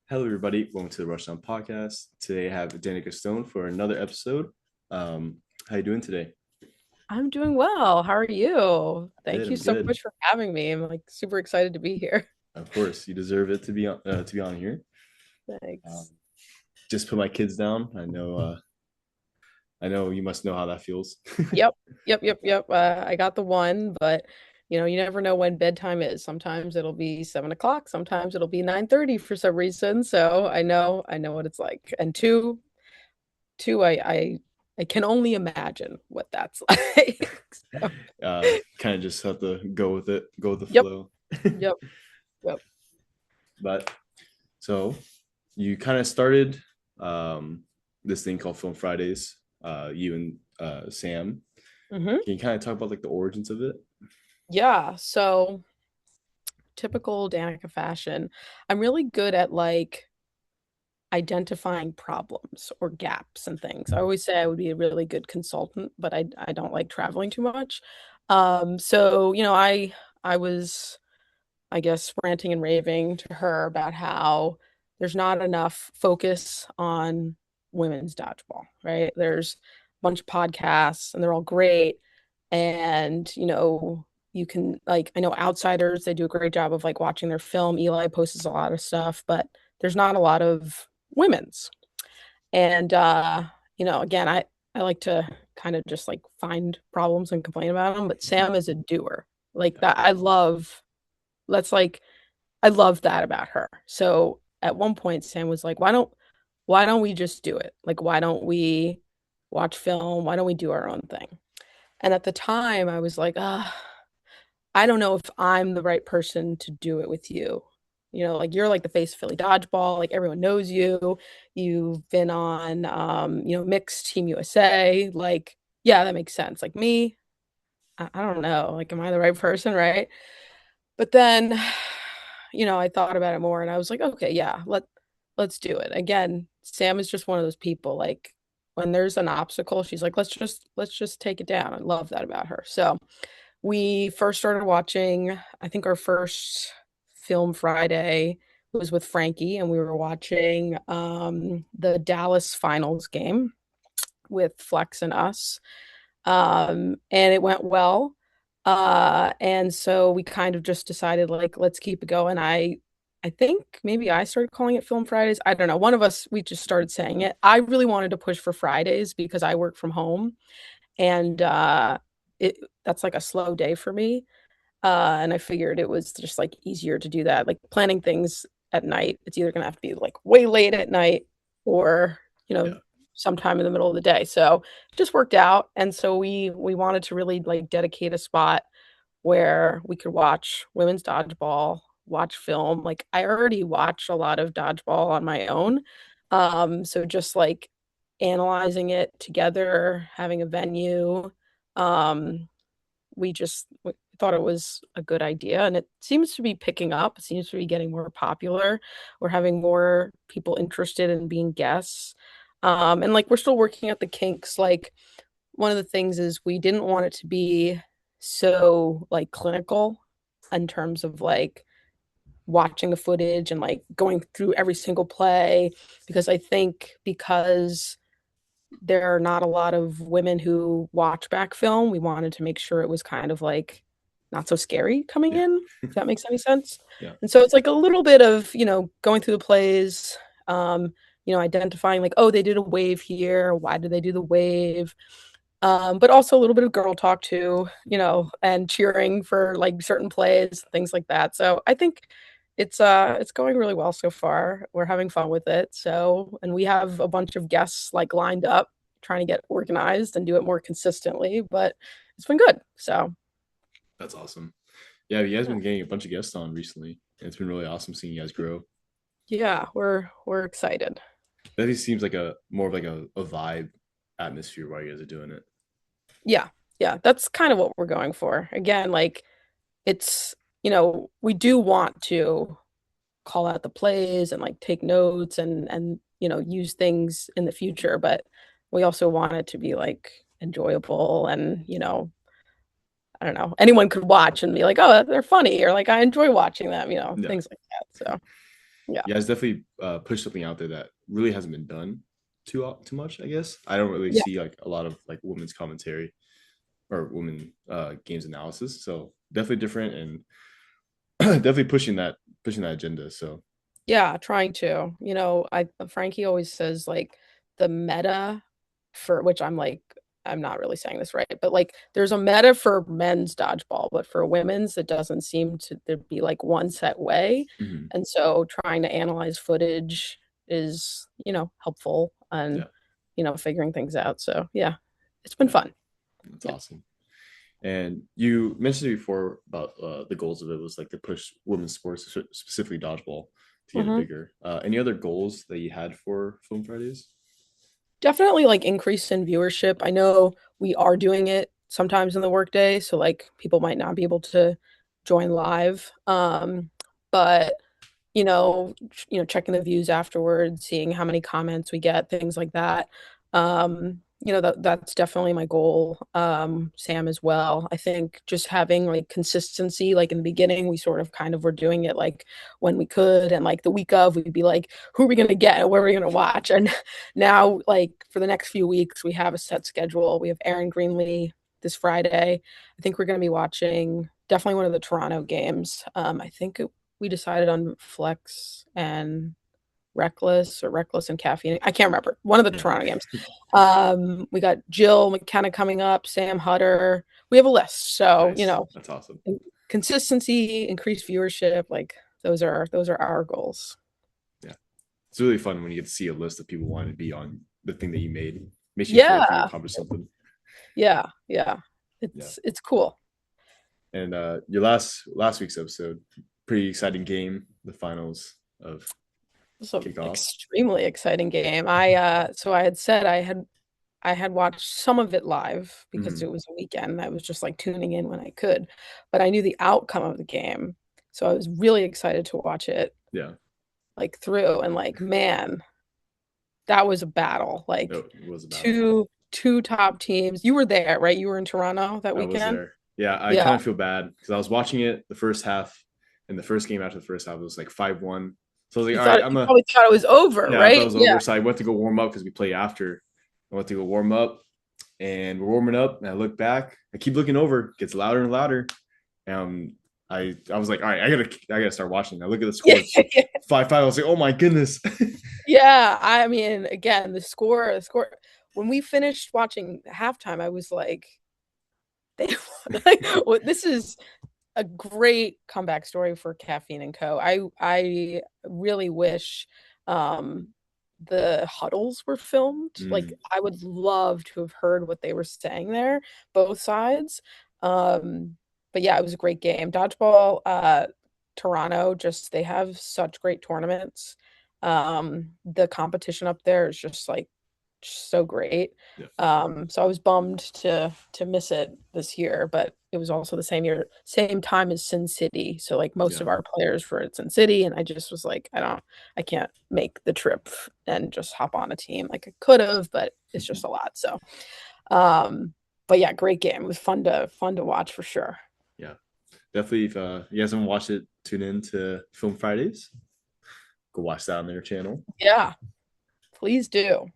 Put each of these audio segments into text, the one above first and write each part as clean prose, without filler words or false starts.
Hello, everybody. Welcome to the Rushdown Podcast. Today, I have Danica Stone for another episode. How you doing today? I'm doing well. How are you? Good. Thank you I'm so good. much for having me. I'm like super excited to be here. Of course, you deserve it to be on here. Um, Thanks. just put my kids down. I know. I know you must know how that feels. Yep, yep. I got the one, but you never know when bedtime is. Sometimes it'll be 7 o'clock, sometimes it'll be 9:30 for some reason. So I know what it's like. And two, I can only imagine what that's like. So, Kind of just have to go with it, go with the yep, flow. yep, yep. But so you kind of started this thing called Film Fridays. You and Sam. hmm Can you kind of talk about like the origins of it? Yeah, so typical Danica fashion. I'm really good at like identifying problems or gaps and things. I always say I would be a really good consultant, but I don't like traveling too much. I was, I guess, ranting and raving to her about how there's not enough focus on women's dodgeball, right? There's a bunch of podcasts and they're all great. And, you can like, I know Outsiders, they do a great job of like watching their film. Eli posts a lot of stuff, but there's not a lot of women's. And again, I like to kind of just like find problems and complain about them, but Sam is a doer. Like that that's like I love that about her. So at one point Sam was like, why don't we just do it? Like why don't we watch film? Why don't we do our own thing? And at the time I was like, I don't know if I'm the right person to do it with you. Like you're like the face of Philly Dodgeball, like everyone knows you. You've been on mixed Team USA. Like, yeah, that makes sense. Like me, I don't know. Like, am I the right person, right? But then, I thought about it more and I was like, okay, yeah, let's do it. Again, Sam is just one of those people, like when there's an obstacle, she's like, let's just take it down. I love that about her. So we first started watching, I think our first film Friday was with Frankie, and we were watching the Dallas finals game with Flex and us. And it went well. And so we kind of just decided like let's keep it going. I think maybe I started calling it Film Fridays. I don't know. One of us we just started saying it. I really wanted to push for Fridays because I work from home and it that's like a slow day for me. And I figured it was just like easier to do that. Like planning things at night, it's either gonna have to be like way late at night or, you know, Yeah. sometime in the middle of the day. So it just worked out. And so we wanted to really like dedicate a spot where we could watch women's dodgeball, watch film. Like I already watch a lot of dodgeball on my own. So just like analyzing it together, having a venue, um, we thought it was a good idea and it seems to be picking up. It seems to be getting more popular. We're having more people interested in being guests. And like we're still working at the kinks. Like one of the things is we didn't want it to be so like clinical in terms of like watching the footage and like going through every single play because I think because there are not a lot of women who watch back film. We wanted to make sure it was kind of like not so scary coming Yeah. in, if that makes any sense. Yeah. And so it's like a little bit of, going through the plays, identifying like, oh, they did a wave here. Why did they do the wave? But also a little bit of girl talk too, and cheering for like certain plays, things like that. So I think it's going really well so far. We're having fun with it. So, and we have a bunch of guests like lined up trying to get organized and do it more consistently, but it's been good. So, That's awesome. Yeah, you guys yeah. been getting a bunch of guests on recently. And it's been really awesome seeing you guys grow. Yeah, we're excited. That just seems like a more of like a vibe atmosphere while you guys are doing it. Yeah. Yeah, that's kind of what we're going for. Again, like it's, we do want to call out the plays and like take notes and use things in the future, but we also want it to be like enjoyable and I don't know, anyone could watch and be like, oh, they're funny or like I enjoy watching them, Yeah. things like that. So Yeah. you guys definitely push something out there that really hasn't been done too much. I guess I don't really Yeah. see like a lot of like women's commentary or women games analysis. So definitely different and definitely pushing that agenda. So Yeah, trying to. I Frankie always says like the meta for which I'm like I'm not really saying this right, but like there's a meta for men's dodgeball, but for women's it doesn't seem to there be like one set way. mhm, And so trying to analyze footage is, helpful and yeah, figuring things out. So, yeah, it's been yeah, fun. that's Yeah. awesome. And you mentioned before about the goals of it was like to push women's sports, specifically dodgeball, to get it Hmm. bigger. Any other goals that you had for Film Fridays? Definitely like increase in viewership. I know we are doing it sometimes in the workday, so like people might not be able to join live. But checking the views afterwards, seeing how many comments we get, things like that. That's definitely my goal. Sam as well. I think just having like consistency, like in the beginning, we sort of kind of were doing it like when we could, and like the week of, we'd be like, who are we gonna get? What are we gonna watch? And now, like for the next few weeks, we have a set schedule. We have Aaron Greenlee this Friday. I think we're gonna be watching definitely one of the Toronto games. I think we decided on Flex and Reckless or Reckless and Caffeine. I can't remember. One of the Yeah, Toronto games. We got Jill McKenna coming up, Sam Hutter. We have a list. So, nice. That's awesome. consistency, increased viewership, like those are our goals. Yeah, it's really fun when you get to see a list of people wanting to be on the thing that you made. Makes you feel like you Yeah. accomplished something. Yeah. Yeah. Yeah. It's cool. And your last week's episode, pretty exciting game, the finals of It's an kickoff. extremely exciting game. I had said I had watched some of it live because Mhm. it was a weekend. I was just like tuning in when I could, but I knew the outcome of the game. So I was really excited to watch it Yeah, like through and like, man, that was a battle. Like it was a battle. two top teams. You were there, right? You were in Toronto that I was weekend? there. Yeah, I Yeah. kind of feel bad because I was watching it the first half, and the first game after the first half it was like 5-1. So I was like, all right, You probably thought it was over, yeah, I thought it right? was Yeah. over. So I went to go warm up because we play after. I went to go warm up, and we're warming up, and I look back. I keep looking over, it gets louder and louder. Um, I was like, all right, I gotta start watching. I look at the score, it's Yeah. 5-5. I was like, oh my goodness. Yeah, I mean, again, the score when we finished watching halftime, I was like, they like, well, this is a great comeback story for Caffeine and Co. I really wish um the huddles were filmed. Like Mm, I would love to have heard what they were saying there, both sides. Um but yeah, it was a great game. Dodgeball, Toronto, just they have such great tournaments. The competition up there is just like so great. yeah, So I was bummed to miss it this year, but it was also the same time as Sin City. So like most yeah. of our players were at Sin City, and I just was like, I can't make the trip and just hop on a team. Like I could have, but it's just a lot. So, um, but yeah, great game. It was fun to watch for sure. Yeah, definitely. If you guys haven't watched it, tune in to Film Fridays. Go watch that on their channel. Yeah, please do.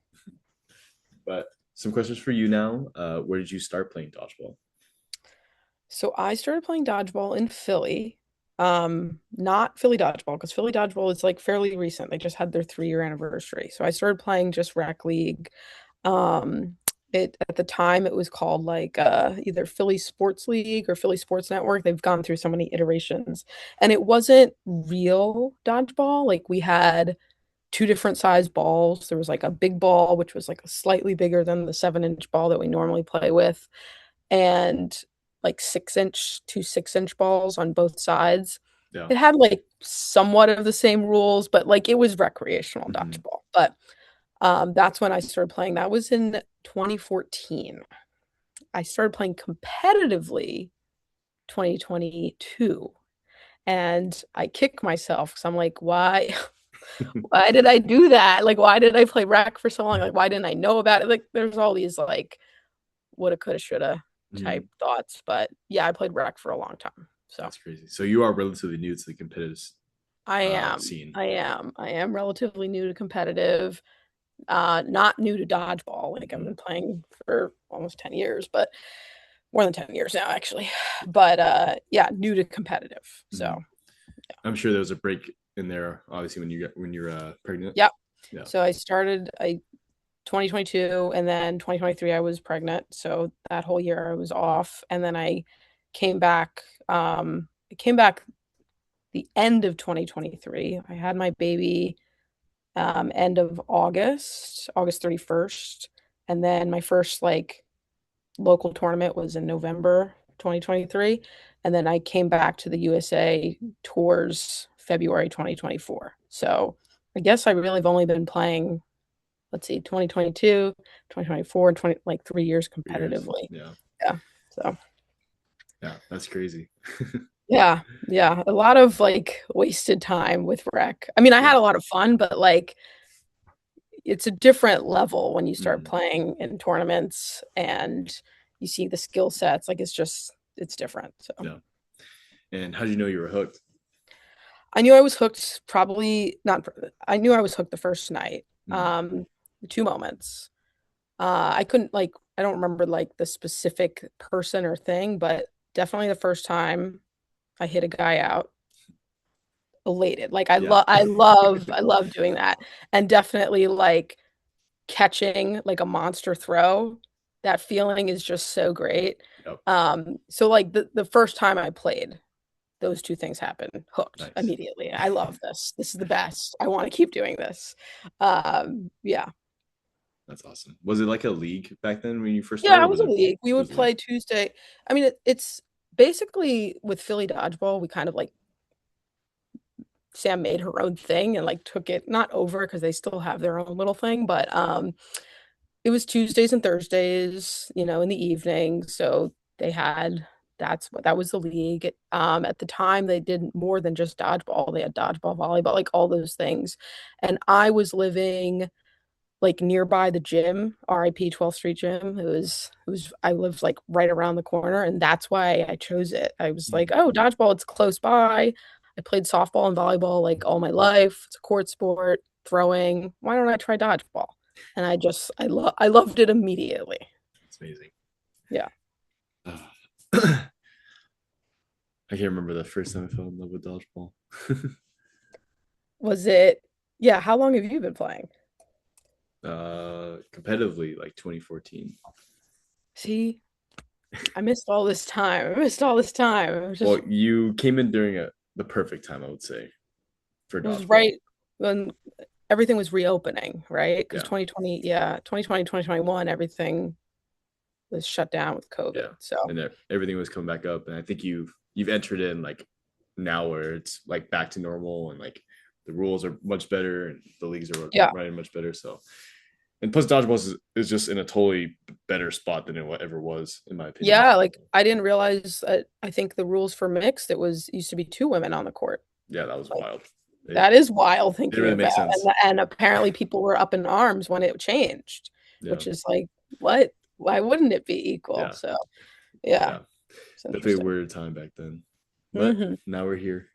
But some questions for you now. Where did you start playing dodgeball? So I started playing dodgeball in Philly. Not Philly dodgeball, because Philly dodgeball is like fairly recent. They just had their 3-year anniversary. So I started playing just rec league. Um, it at the time it was called like either Philly Sports League or Philly Sports Network. They've gone through so many iterations. And it wasn't real dodgeball. Like we had two different size balls. There was like a big ball, which was like slightly bigger than the 7-inch ball that we normally play with, and like 6-inch, two 6-inch balls on both sides. Yeah. It had like somewhat of the same rules, but like it was recreational Mm-hmm. dodgeball. But that's when I started playing. That was in 2014. I started playing competitively 2022. And I kick myself because I'm like, why did I do that? Like, why did I play rec for so long? Like, why didn't I know about it? Like, there's all these like woulda, coulda, shoulda Mm-hmm. type thoughts. But yeah, I played rec for a long time. So That's crazy. So you are relatively new to the competitive I am. scene. I am relatively new to competitive. Not new to dodgeball. Like I've Mhm. been playing for almost 10 years, but more than 10 years now, actually. But yeah, new to competitive. So Mhm. I'm sure there was a break in there, obviously, when you're pregnant. yeah. Yeah. So I started 2022 and then 2023 I was pregnant. So that whole year I was off. And then came back, I came back the end of 2023. I had my baby end of August, August 31st. And then my first like local tournament was in November 2023. And then I came back to the USA tours February 2024. So I guess I really have only been playing, let's see, 2022, 2024, and 20, like 3 years 3 years. competitively. Yeah. Yeah. So Yeah. That's crazy. yeah, yeah. A lot of like wasted time with rec. I mean, I Yeah. had a lot of fun, but like it's a different level when you start Mhm. playing in tournaments and you see the skill sets. Like it's different. So Yeah. And how did you know you were hooked? I knew I was hooked probably not, I knew I was hooked the first night. Mhm. The two moments. I couldn't like, I don't remember like the specific person or thing, but definitely the first time I hit a guy out elated. Like Yeah. I love doing that. And definitely like catching like a monster throw, that feeling is just so great. Yep. So like the first time I played, those two things happened. Hooked Nice. immediately. I love this. This is the best. I want to keep doing this. Yeah. That's awesome. Was it like a league back then when you first Yeah, started, I or was was a it league. We would was a league? play Tuesday. I mean, it's basically with Philly Dodgeball, we kind of like Sam made her own thing and like took it not over because they still have their own little thing, but it was Tuesdays and Thursdays, in the evening. So they had that was the league. At the time they did more than just dodgeball. They had dodgeball, volleyball, like all those things. And I was living like nearby the gym, RIP 12th Street Gym. It was I lived like right around the corner and that's why I chose it. I was like, Mhm. oh, dodgeball, it's close by. I played softball and volleyball like all my life. It's a court sport, throwing. Why don't I try dodgeball? And I loved it immediately. It's amazing. Yeah. I can't remember the first time I fell in love with dodgeball. Was it Yeah, how long have you been playing? Competitively, like 2014. See, I missed all this time. I missed all this time. It was Well, just you came in during the perfect time, I would say, for it was dodgeball. right when everything was reopening, right? Because Yeah. 2020, yeah, 2020, 2021, everything was shut down with COVID. Yeah. So, And everything was coming back up. And I think you've entered in like now where it's like back to normal and like the rules are much better and the leagues are yeah. running much better. So and plus dodgeball is just in a totally better spot than it ever was, in my opinion. Yeah, like I didn't realize I think the rules for mixed, it was used to be two women on the court. Yeah, that was Like wild. It that is wild didn't thinking really about. make sense. And apparently people were up in arms when it changed, Yeah. which is like, what? Why wouldn't it be equal? Yeah. So, yeah, Yeah. it's Definitely a interesting. weird time back then. But Hmm. now we're here.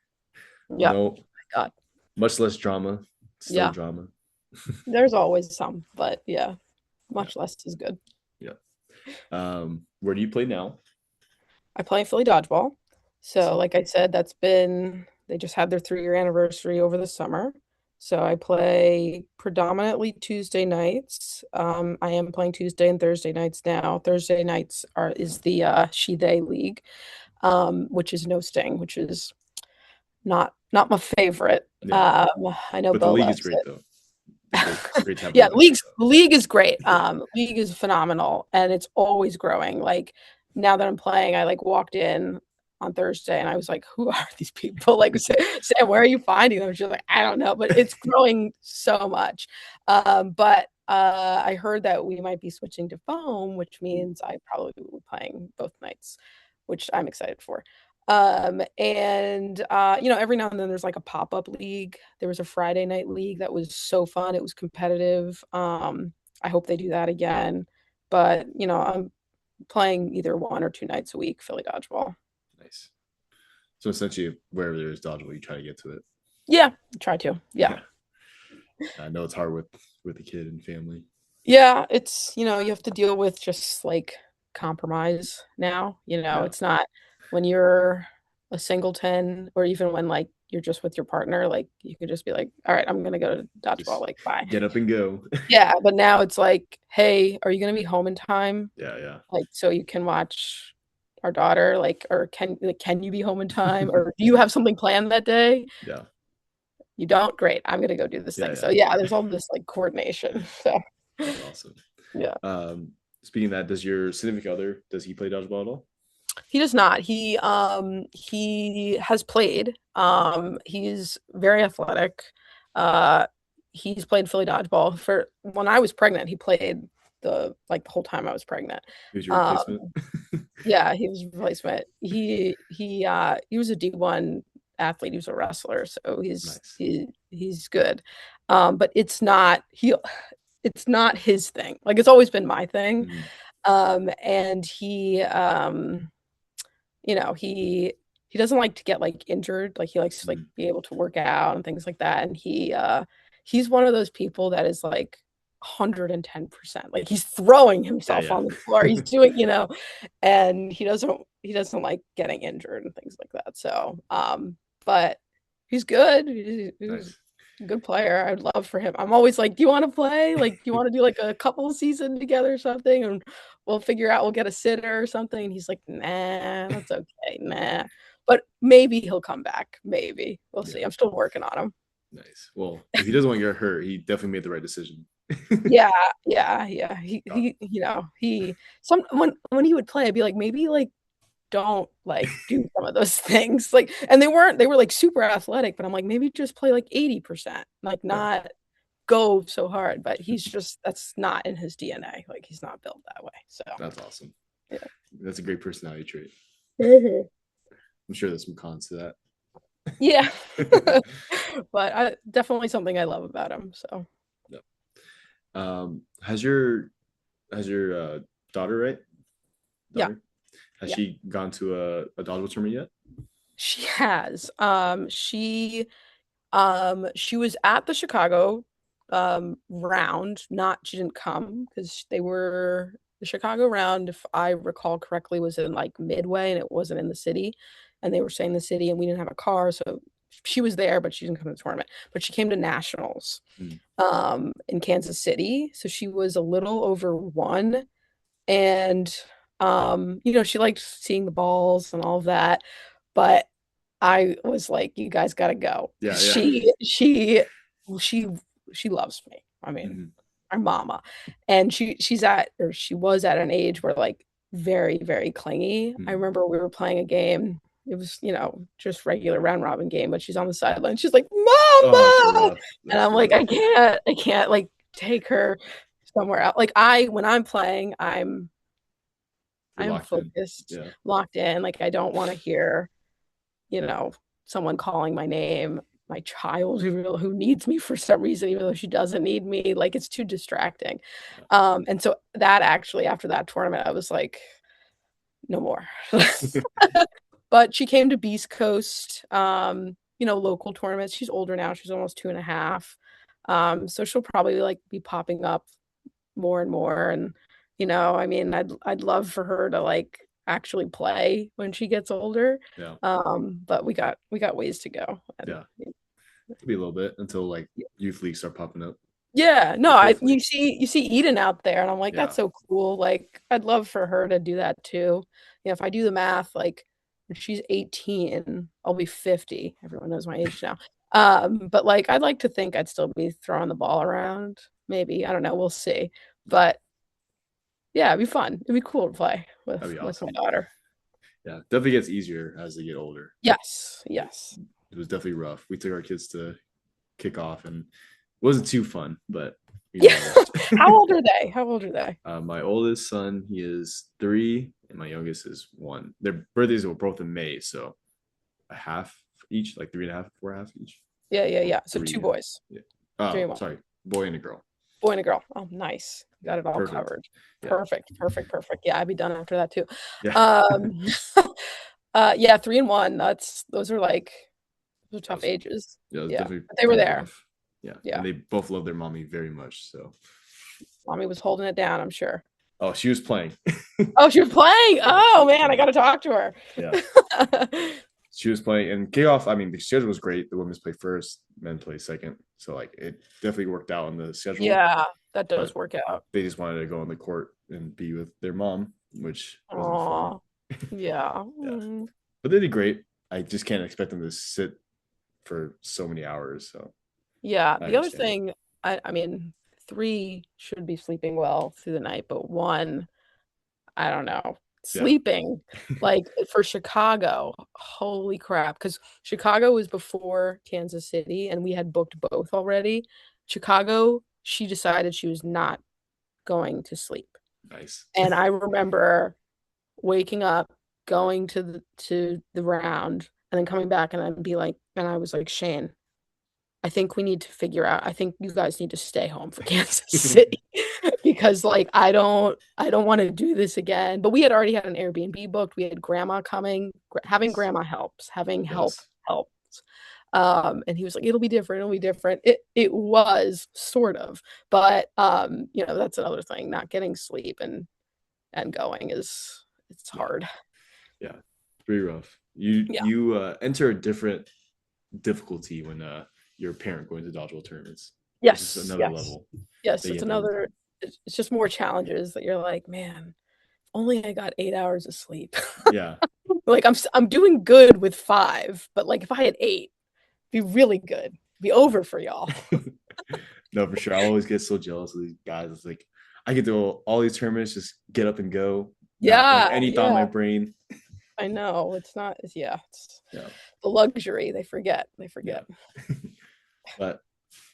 Yeah. No, God. much less drama. Still Yeah. drama. There's always some, but yeah, Yeah. much less is good. Yeah. Where do you play now? I play Philly Dodgeball. So, Awesome. like I said, they just had their 3 year anniversary over the summer. So I play predominantly Tuesday nights. I am playing Tuesday and Thursday nights now. Thursday nights is the She They League, which is no sting, which is not my favorite. Yeah. I know But the Bo league is loves great it. though. It's a great time to Yeah, watch. So league is great. League is phenomenal and it's always growing. Like now that I'm playing, I like walked in on Thursday and I was like, who are these people? Like Sam, where are you finding them? She's like, I don't know, but it's growing so much. But I heard that we might be switching to foam, which means I probably will be playing both nights, which I'm excited for. And every now and then there's like a pop-up league. There was a Friday night league that was so fun. It was competitive. I hope they do that again. But, I'm playing either 1 or 2 nights a week, Philly Dodgeball. nice. So essentially, wherever there's dodgeball, you try to get to it. Yeah, try to. Yeah. Yeah. I know it's hard with a kid and family. Yeah, it's, you have to deal with just like compromise now. Yeah. It's not when you're a singleton or even when like you're just with your partner, like you can just be like, all right, I'm gonna go to dodgeball, Just like bye. get up and go. Yeah, but now it's like, hey, are you gonna be home in time? Yeah, Like so you can watch our daughter, like, or can you be home in time? Or do you have something planned that day? yeah. You don't? Great. I'm gonna go do this Yeah, thing. So yeah. yeah, there's all this like coordination. So That's awesome. yeah. Speaking of that, does your significant other, does he play dodgeball at all? He does not. He has played. He's very athletic. Uh he's played Philly dodgeball for when I was pregnant. He played the whole time I was pregnant. Who's your Um replacement? yeah, he was a replacement. He was a D1 athlete. He was a wrestler, so Nice. he's good. But it's not his thing. Like it's always been my thing. Mhm. And he doesn't like to get like injured. Like he likes to like Mhm. be able to work out and things like that. And he's one of those people that is like 110%. Like he's throwing Yeah, himself yeah. on the floor. He's doing, and he doesn't like getting injured and things like that. So, but he's good. He's Nice. a good player. I'd love for him. I'm always like, do you want to play? Like, do you want to do like a couple season together or something? And we'll get a sitter or something. And he's like, nah, that's okay. Nah. But maybe he'll come back. Maybe. We'll see. Yeah, I'm still working on him. nice. Well, if he doesn't want to get hurt, he definitely made the right decision. Yeah, yeah, yeah. He Uh, he you know, he some when he would play, I'd be like, maybe like don't like do some of those things. Like and they were like super athletic, but I'm like, maybe just play like 80%. Like yeah, not go so hard. But that's not in his DNA. Like he's not built that way. So that's awesome. yeah. That's a great personality trait. Mhm. I'm sure there's some cons to Yeah. that. But definitely something I love about him. So Yep. Has your daughter, right? yeah, Daughter? Has yeah. she gone to a dodgeball tournament yet? She has. She was at the Chicago round. Not She didn't come because the Chicago round, if I recall correctly, was in like Midway and it wasn't in the city. And they were staying in the city and we didn't have a car, so she was there, but she didn't come to the tournament. But she came to nationals Mm. in Kansas City. So she was a little over one. And she liked seeing the balls and all of that. But I was like, you guys gotta go. Yeah, yeah. She she loves me. I mean, Mhm. our mama. And she was at an age where like very, very clingy. I Mhm. remember we were playing a game. It was, just regular round robin game, but she's on the sideline. She's like, Oh, that's Mama. rough. And That's I'm like, rough. I can't like take her somewhere else. Like when I'm playing, You're I'm locked in. focused, Yeah, locked in. Like I don't want to hear you know, someone calling my name, my child who needs me for some reason, even though she doesn't need me. Like it's too distracting. yeah. And so that actually, after that tournament, I was like, no more. But she came to Beast Coast, local tournaments. She's older now. She's almost 2.5. So she'll probably like be popping up more and more. And, I mean, I'd love for her to like actually play when she gets older. Yeah, But we got ways to go. And yeah. Could be a little bit until like youth leagues start popping up. yeah, no, Hopefully. you see Eden out there, and I'm like, that's Yeah. so cool. Like, I'd love for her to do that too. If I do the math, like when she's 18, I'll be 50. Everyone knows my age now. But like I'd like to think I'd still be throwing the ball around. Maybe. I don't know. We'll see. But yeah, it'd be fun. It'd be cool to play That'd be with my awesome. daughter. Yeah, definitely gets easier as they get older. Yes, yes. It was definitely rough. We took our kids to kick off and it wasn't too fun, but we Yeah. managed. How old are they? How old are they? My oldest son, he is 3, and my youngest is 1. Their birthdays were both in May, so a half each, like 3.5, 4.5 each. Yeah, yeah, yeah. So two 3, boys, yeah. three Oh, and one. sorry, boy and a girl. Boy and a girl. Oh, nice. Got it all Perfect. covered. Yeah, Perfect, perfect, perfect. Yeah, I'd be done after that too. yeah. Um, yeah, 3 and 1. Those are like Those are That tough was ages. yeah, it was Yeah, definitely but they were definitely there. rough. Yeah, Yeah, and they both love their mommy very much. So, mommy was holding it down, I'm sure. oh, she was playing. Oh, she was playing. Yeah, she Oh was man, I playing. got to talk to her. Yeah, she was playing and kickoff. I mean, the schedule was great. The women's play first, men play second. So like it definitely worked out on the schedule. Yeah, that does But work out. they just wanted to go on the court and be with their mom, which wasn't fun. Oh, yeah. Yeah, Mm. but they did great. I just can't expect them to sit for so many hours. So Yeah. I The other understand it. thing, I mean, three should be sleeping well through the night, but one, I don't know. Yeah. Sleeping, like for Chicago, holy crap. Because Chicago was before Kansas City and we had booked both already. Chicago, she decided she was not going to sleep. Nice. And I remember waking up, going to the round, and then coming back and I'd be like, and I was like, Shane, I think we need to figure out, I think you guys need to stay home for Kansas City because like I don't want to do this again. But we had already had an Airbnb booked. We had grandma coming. Having Nice. grandma helps. Having help Yes. helps. And he was like, it'll be different, it'll be different. It was sort of, but that's another thing. Not getting sleep and going is it's Yeah. hard. Yeah. Pretty rough. You Yeah. you enter a different difficulty when you're a parent going to dodgeball tournaments. It's just Yes, another yes. level Yes, that you it's have to overcome. another it's just more challenges that you're like, man, if only I got 8 hours of sleep. Yeah. Like I'm doing good with 5, but like if I had 8, it'd be really good. It'd be over for y'all. No, for sure. I always get so jealous of these guys. It's like I get to all these tournaments, just get up and go, not like Yeah, any thought in my yeah. brain. I know. It's not yeah, it's Yeah. the luxury. They forget. They Yeah. forget. But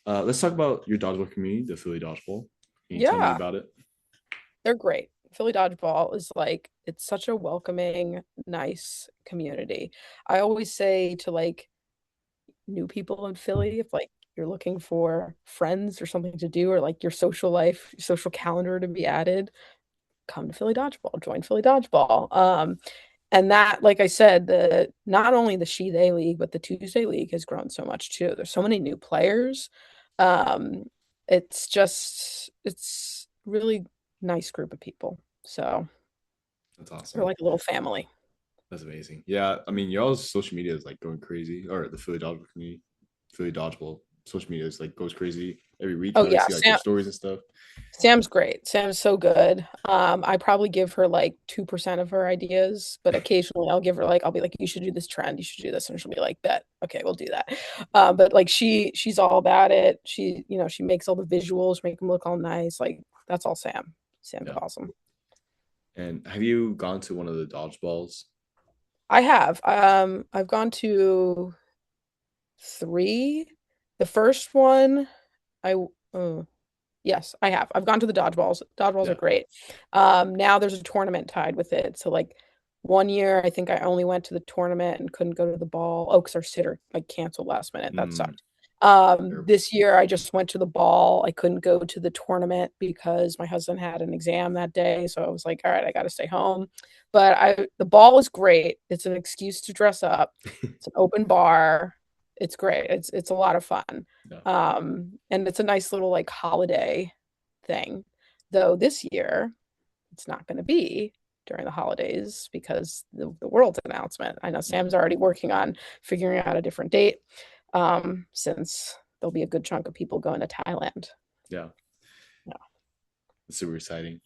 let's talk about your dodgeball community, the Philly Dodgeball. Can you tell me Yeah, about it? they're great. Philly Dodgeball is like it's such a welcoming, nice community. I always say to like new people in Philly if like you're looking for friends or something to do or like your social life, your social calendar to be added, come to Philly Dodgeball, join Philly Dodgeball. And that, like I said, the not only the She They League, but the Tuesday League has grown so much too. There's so many new players. Um, it's really nice group of people. So That's we're awesome. like a little family. That's amazing. Yeah, I mean, y'all's social media is like going crazy, or the Philly Dodgeball community, Philly Dodgeball social media is like goes crazy every week. Oh I yeah, see like your stories and stuff. Sam's great. Sam's so good. I probably give her like 2% of her ideas, but occasionally I'll be like, you should do this trend, you should do this, and she'll be like, bet, okay, we'll do that. But like she's all about it. She makes all the visuals, make them look all nice. Like that's all Sam. Sam's Yeah. awesome. And have you gone to one of the dodgeballs? I have. I've gone to 3. The first one, I yes, I have. I've gone to the dodgeballs. Dodgeballs are Yeah. great. Now there's a tournament tied with it. So like one year, I think I only went to the tournament and couldn't go to the ball. Oh, because our sitter like canceled last minute. That Mm, sucked. terrible. This year I just went to the ball. I couldn't go to the tournament because my husband had an exam that day. So I was like, all right, I got to stay home. But the ball is great. It's an excuse to dress up. It's an open bar. It's great. It's a lot of fun. Yeah. And it's a nice little like holiday thing. Though this year it's not going to be during the holidays because the world's announcement. I know Mm, Sam's already working on figuring out a different date, since there'll be a good chunk of people going to Thailand. yeah. Yeah. It's super exciting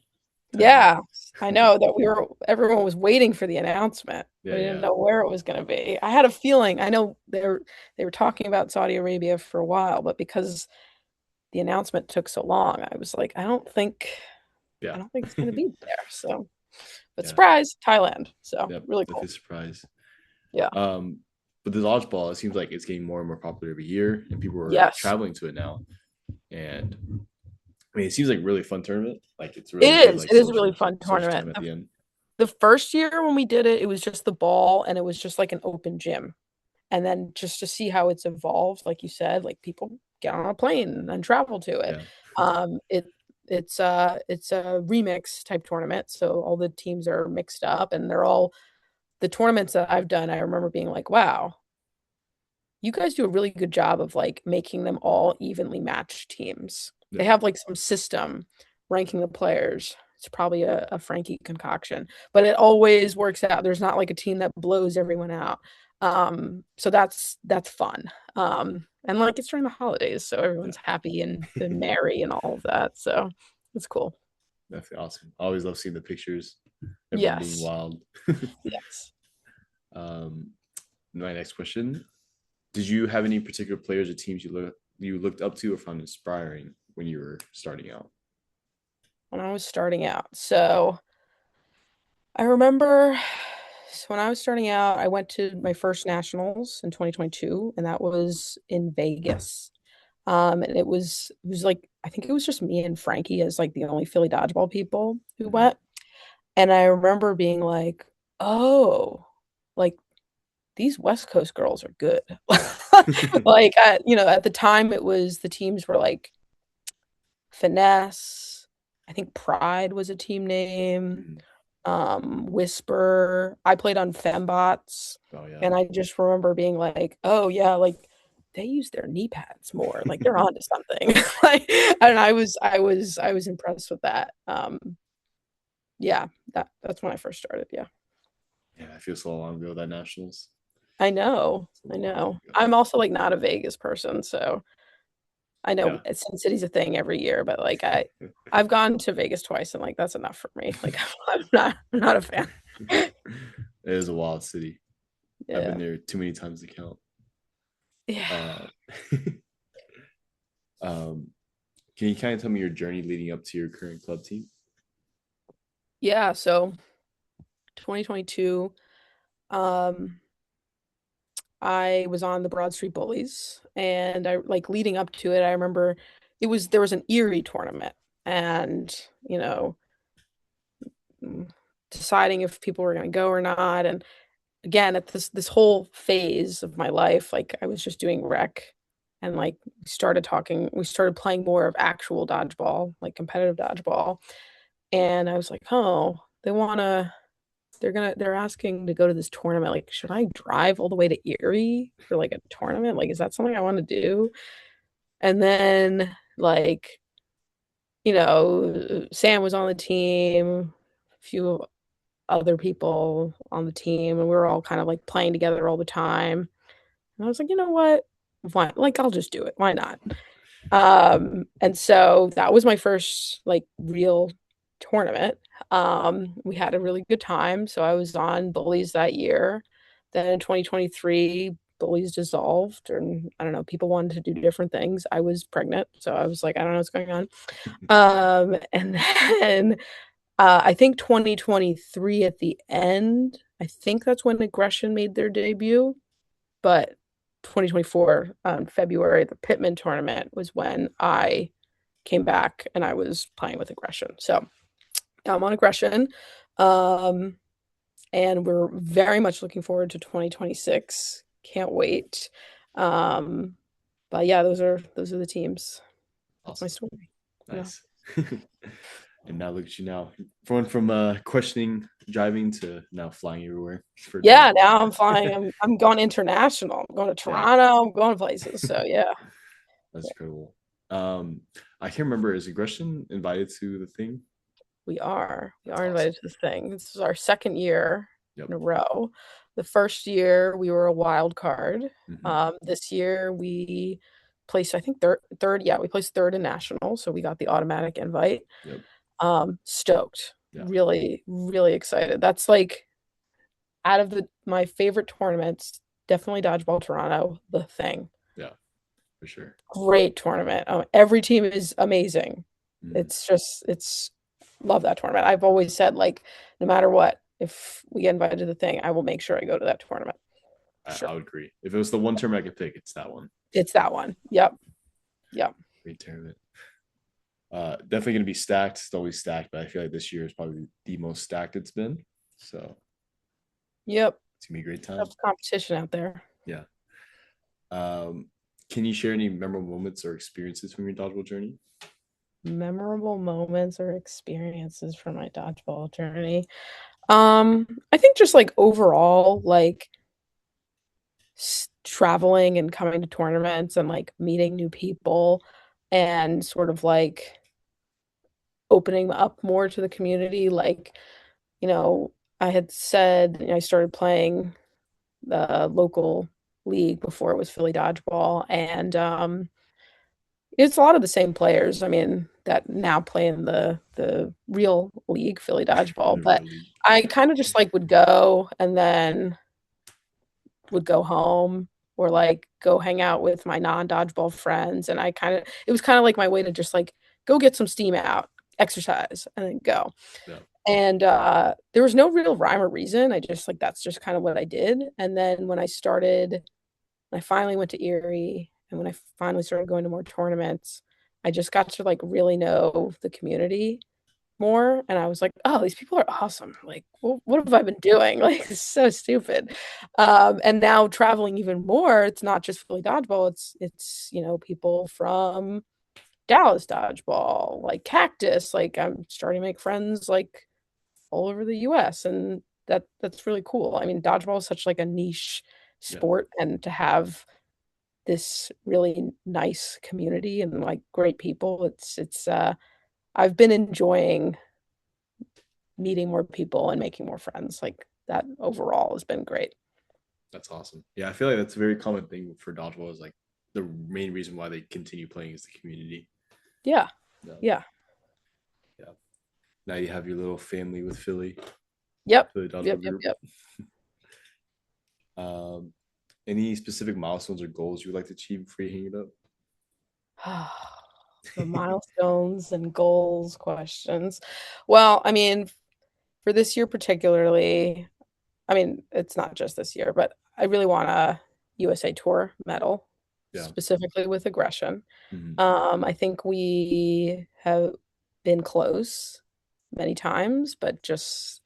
time. Yeah, I know that everyone was waiting for the announcement. Yeah, We didn't yeah. know where it was going to be. I had a feeling, I know they were talking about Saudi Arabia for a while, but because the announcement took so long, I was like, I Yeah. don't think it's going to be there. So, but Yeah. surprise, Thailand. So, Yep. really Definitely cool. surprise. Yeah. But the dodgeball, it seems like it's getting more and more popular every year, and people are Yes. traveling to it now. And I mean, it seems like a really fun tournament. Like it's It really good, is. like It is a really fun social tournament. time at the end. The first year when we did it, it was just the ball and it was just like an open gym. And then just to see how it's evolved, like you said, like people get on a plane and travel to it. Yeah. Um, it it's a remix type tournament, so all the teams are mixed up and they're all the tournaments that I've done. I remember being like, wow, you guys do a really good job of like making them all evenly matched teams. They Yep. have like some system ranking the players. It's probably a Frankie concoction, but it always works out. There's not like a team that blows everyone out. So that's fun. And like it's during the holidays, so Yeah. everyone's happy and merry and all of that. So it's cool. That's awesome. I always love seeing the pictures. Everyone being Yes. wild. Yes. um, my next question: did you have any particular players or teams you looked up to or found inspiring when you were starting out? When I was starting out. So I remember when I was starting out, I went to my first nationals in 2022, and that was in Vegas. And it was like I think it was just me and Frankie as like the only Philly dodgeball people who Mhm. went. And I remember being like, oh, like these West Coast girls are good. Like at the time it was the teams were like Finesse. I think Pride was a team name. Mhm. Whisper. I played on Fembots, Oh yeah. and I just remember being like, "Oh yeah, like they use their knee pads more. Like they're onto something." Like, and I was impressed with that. Yeah, that's when I first started. Yeah, Yeah, I feel so long ago that nationals. I know, It's a I long time know. ago. I'm also like not a Vegas person, so I know Yeah. Sin City's a thing every year, but like I've gone to Vegas twice, and like that's enough for me. Like I'm not a fan. It is a wild city. I've been Yeah. there too many times to count. Yeah. Uh, um, can you kind of tell me your journey leading up to your current club team? Yeah, so 2022, um, I was on the Broad Street Bullies, and I like leading up to it, I remember there was an Erie tournament, and you know, mm, deciding if people were going to go or not. And again, at this whole phase of my life, like I was just doing rec, and like we started playing more of actual dodgeball, like competitive dodgeball. And I was like, oh, they're asking to go to this tournament. Like, should I drive all the way to Erie for like a tournament? Like, is that something I want to do? And then like, Sam was on the team, a few other people on the team, and we were all kind of like playing together all the time. And I was like, you know what? Why, like, I'll just do it. Why not? And so that was my first like real tournament. We had a really good time. So I was on Bullies that year. Then in 2023, Bullies dissolved, and I don't know, people wanted to do different things. I was pregnant, so I was like, I don't know what's going on. And then I think 2023 at the end, I think that's when Aggression made their debut. But 2024, February, the Pittman tournament was when I came back and I was playing with Aggression. So I'm on Aggression. Um, and we're very much looking forward to 2026. Can't wait. Um, but yeah, those are the teams. That's my Awesome. story. Yeah. Nice. And now look at you now. From questioning driving to now flying everywhere for Yeah, dodgeball. now I'm flying. I'm going international. I'm going to Yeah. Toronto. I'm going places. So yeah. That's incredible. I can't remember, is Aggression invited to the thing? We That's are invited awesome. to this thing. This is our second year Yep. in a row. The first year we were a wild card. Hmm. This year we placed, I think third. Yeah, we placed third in national, so we got the automatic invite. Yep. Stoked. Yeah. Really, really excited. That's like out of the my favorite tournaments, definitely Dodgeball Toronto, the thing. Yeah, for sure. Great tournament. Every team is amazing. Mm. It's love that tournament. I've always said like no matter what, if we get invited to the thing, I will make sure I go to that tournament. I Sure. would agree. If it was the one term I could pick, it's that one. It's that one. Yep. Yep. Great tournament. Definitely going to be stacked. It's always stacked, but I feel like this year is probably the most stacked it's been. So Yep. it's gonna be a great time. Tough competition out there. Yeah. Can you share any memorable moments or experiences from your dodgeball journey? Memorable moments or experiences from my dodgeball journey. I think just like overall, like traveling and coming to tournaments and like meeting new people and sort of like opening up more to the community. Like, you know, I had said I started playing the local league before it was Philly Dodgeball, and it's a lot of the same players. I mean, that now play in the real league, Philly Dodgeball. The But real league. I kind of just like would go and then would go home or like go hang out with my non-dodgeball friends. And it was kind of like my way to just like go get some steam out, exercise, and then go. Yeah. And there was no real rhyme or reason. I just like that's just kind of what I did. And then when I finally went to Erie and when I finally started going to more tournaments, I just got to like really know the community more. And I was like, oh, these people are awesome. Like, what have I been doing? Like, it's so stupid. And now traveling even more, it's not just Philly Dodgeball, it's people from Dallas Dodgeball, like Cactus. Like I'm starting to make friends like all over the US, and that's really cool. I mean, dodgeball is such like a niche Yeah. sport, and to have this really nice community and like great people, it's I've been enjoying meeting more people and making more friends. Like that overall has been great. That's awesome. Yeah, I feel like that's a very common thing for dodgeball is like the main reason why they continue playing is the community. Yeah. Yeah. Yeah. Yeah. Now you have your little family with Yep. Philly Yep. dodgeball Yep. group. Yep. Um, any specific milestones or goals you would like to achieve before you hang it up? The milestones and goals questions. Well, I mean, for this year particularly, I mean, it's not just this year, but I really want a USA Tour medal, Yeah. specifically with aggression. Mhm. I think we have been close many times, but just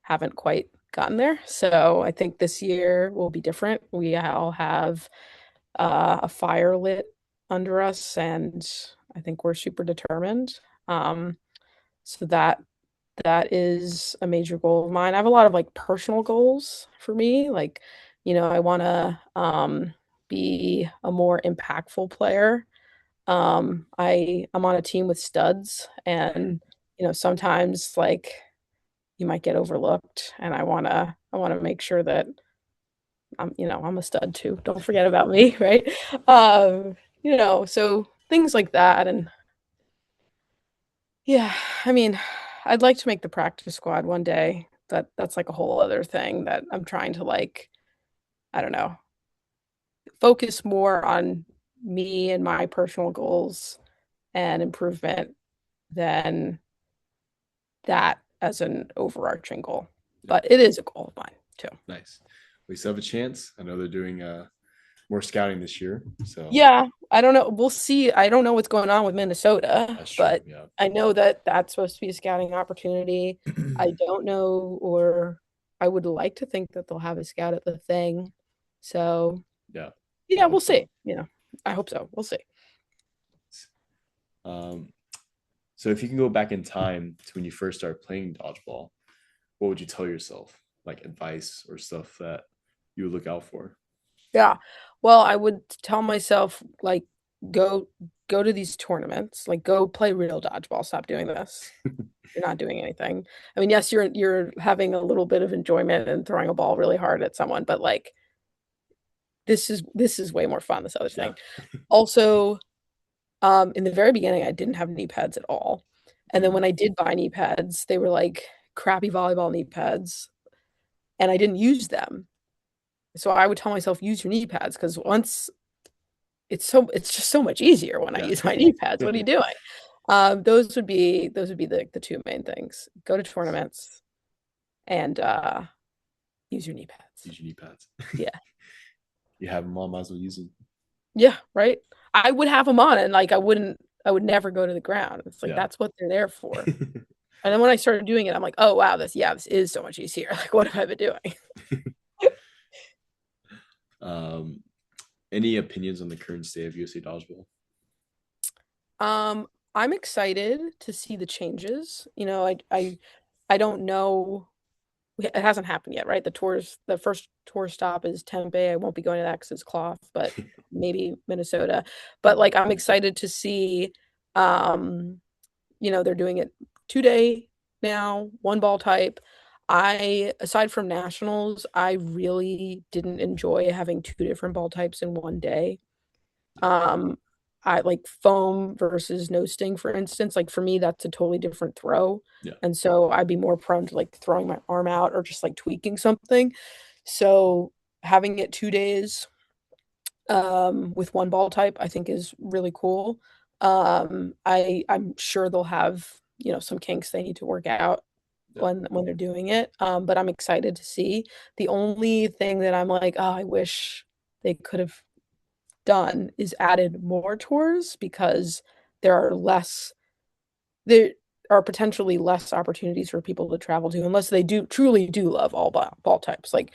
haven't quite gotten there. So I think this year will be different. We all have a fire lit under us, and I think we're super determined. So that is a major goal of mine. I have a lot of like personal goals for me. Like, I want to be a more impactful player. I'm on a team with studs, and sometimes like you might get overlooked, and I want to make sure that I'm a stud too. Don't forget about me, right? So things like that. And yeah, I mean, I'd like to make the practice squad one day. That's like a whole other thing that I'm trying to like, I don't know, focus more on me and my personal goals and improvement than that as an overarching goal. Yeah. But it is a goal of mine too. Nice. We still have a chance. I know they're doing more scouting this year. So Yeah, I don't know. We'll see. I don't know what's going on with Minnesota, that's true. but Yeah. I know that that's supposed to be a scouting opportunity. I don't know, or I would like to think that they'll have a scout at the thing. So, Yeah. I yeah, we'll hope so. see. I hope so. We'll see. Um, so if you can go back in time to when you first started playing dodgeball, what would you tell yourself? Like advice or stuff that you would look out for? Yeah. Well, I would tell myself like go go to these tournaments, like go play real dodgeball. Stop doing this. You're not doing anything. I mean, yes, you're having a little bit of enjoyment and throwing a ball really hard at someone, but like this is way more fun, this other Yeah. thing. Also, in the very beginning, I didn't have knee pads at all. And then Mm. when I did buy knee pads, they were like crappy volleyball knee pads, and I didn't use them. So I would tell myself, use your knee pads because once it's just so much easier when I Yeah. use my knee pads. What are you doing? Those would be the two main things. Go to tournaments and use your knee pads. Use your knee pads. Yeah. You have them all, might as well use them. Yeah, right. I would have them on and like I would never go to the ground. It's like Yeah. that's what they're there for. And then when I started doing it, I'm like, oh wow, this is so much easier. Like, what have I been doing? um, any opinions on the current state of USA dodgeball? I'm excited to see the changes. I don't know it hasn't happened yet, right? The first tour stop is Tempe. I won't be going to that because it's cloth, but maybe Minnesota. But like, I'm excited to see, um, they're doing it 2 day now, one ball type. Aside from nationals, I really didn't enjoy having two different ball types in one day. Um, I like foam versus no sting, for instance. Like for me, that's a totally different throw. Yeah. And so I'd be more prone to like throwing my arm out or just like tweaking something. So having it 2 days with one ball type, I think is really cool. I'm sure they'll have, some kinks they need to work out Yeah. when they're doing it. But I'm excited to see. The only thing that I'm like, oh, I wish they could have done is added more tours because there are less there are potentially less opportunities for people to travel to unless they do truly do love all ball types. Like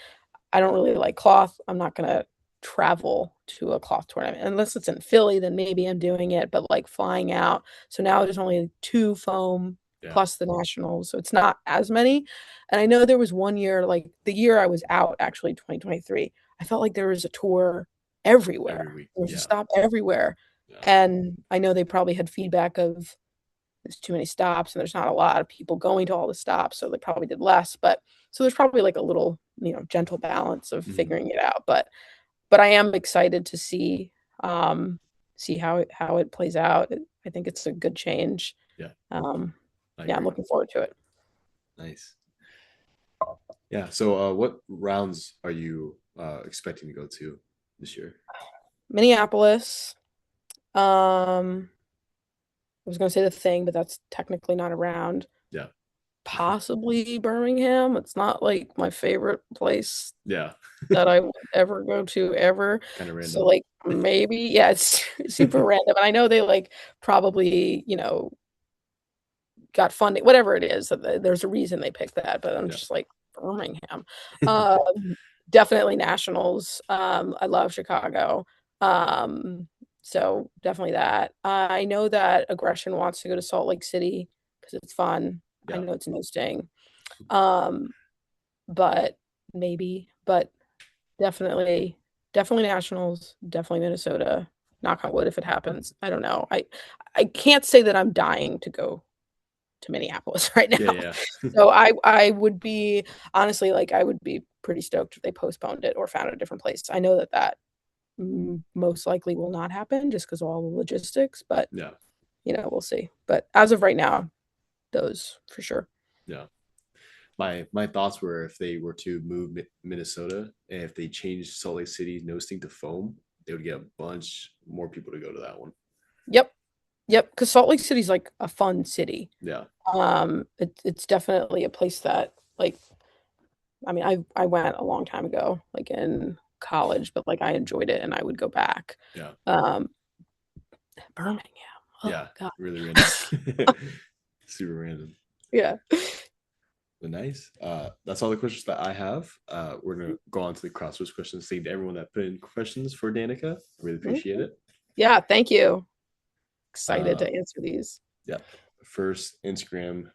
I don't really like cloth. I'm not gonna travel to a cloth tournament unless it's in Philly, then maybe I'm doing it, but like flying out. So now there's only two foam Yeah. plus the nationals, so it's not as many. And I know there was one year, like the year I was out, actually 2023, I felt like there was a tour Every everywhere. week. There was a Yeah. stop everywhere. Yeah. And I know they probably had feedback of there's too many stops and there's not a lot of people going to all the stops, so they probably did less. But so there's probably like a little, gentle balance of Mhm. figuring it out. But I am excited to see how it plays out. I think it's a good change. Yeah. Um, I yeah, I'm agree. looking forward to it. Nice. Yeah. So, what rounds are you expecting to go to this year? Minneapolis. I was gonna say the thing, but that's technically not around. Yeah. Possibly Birmingham. It's not like my favorite place Yeah. that I would ever go to ever. Kind of So random. like maybe, yeah, it's super random. And I know they like probably, got funding, whatever it is. There's a reason they picked that, but I'm Yeah. just like Birmingham. Um, Definitely nationals. I love Chicago. Um, so definitely that. I know that Aggression wants to go to Salt Lake City because it's fun. I Yeah. know it's no sting. Um, but maybe, but definitely nationals, definitely Minnesota. Knock on wood if it happens. I don't know. I can't say that I'm dying to go to Minneapolis right Yeah. now. Yeah. So I would be honestly like I would be pretty stoked if they postponed it or found a different place. I know that most likely will not happen just because of all the logistics, but Yeah. we'll see. But as of right now, those for sure. Yeah. My thoughts were if they were to move Minnesota and if they changed Salt Lake City no sting to foam, they would get a bunch more people to go to that one. Yep. Yep. Because Salt Lake City's like a fun city. Yeah. It's definitely a place that like I mean I went a long time ago, like in college, but like I enjoyed it and I would go back. Yeah. Um Birmingham. Oh Yeah. God. Really random. Super random. Yeah. But nice. That's all the questions that I have. We're gonna go on to the crosswords questions. Thank to everyone that put in questions for Danica. Really appreciate it. Yeah, thank you. Excited Uh, to answer these. yeah. First Instagram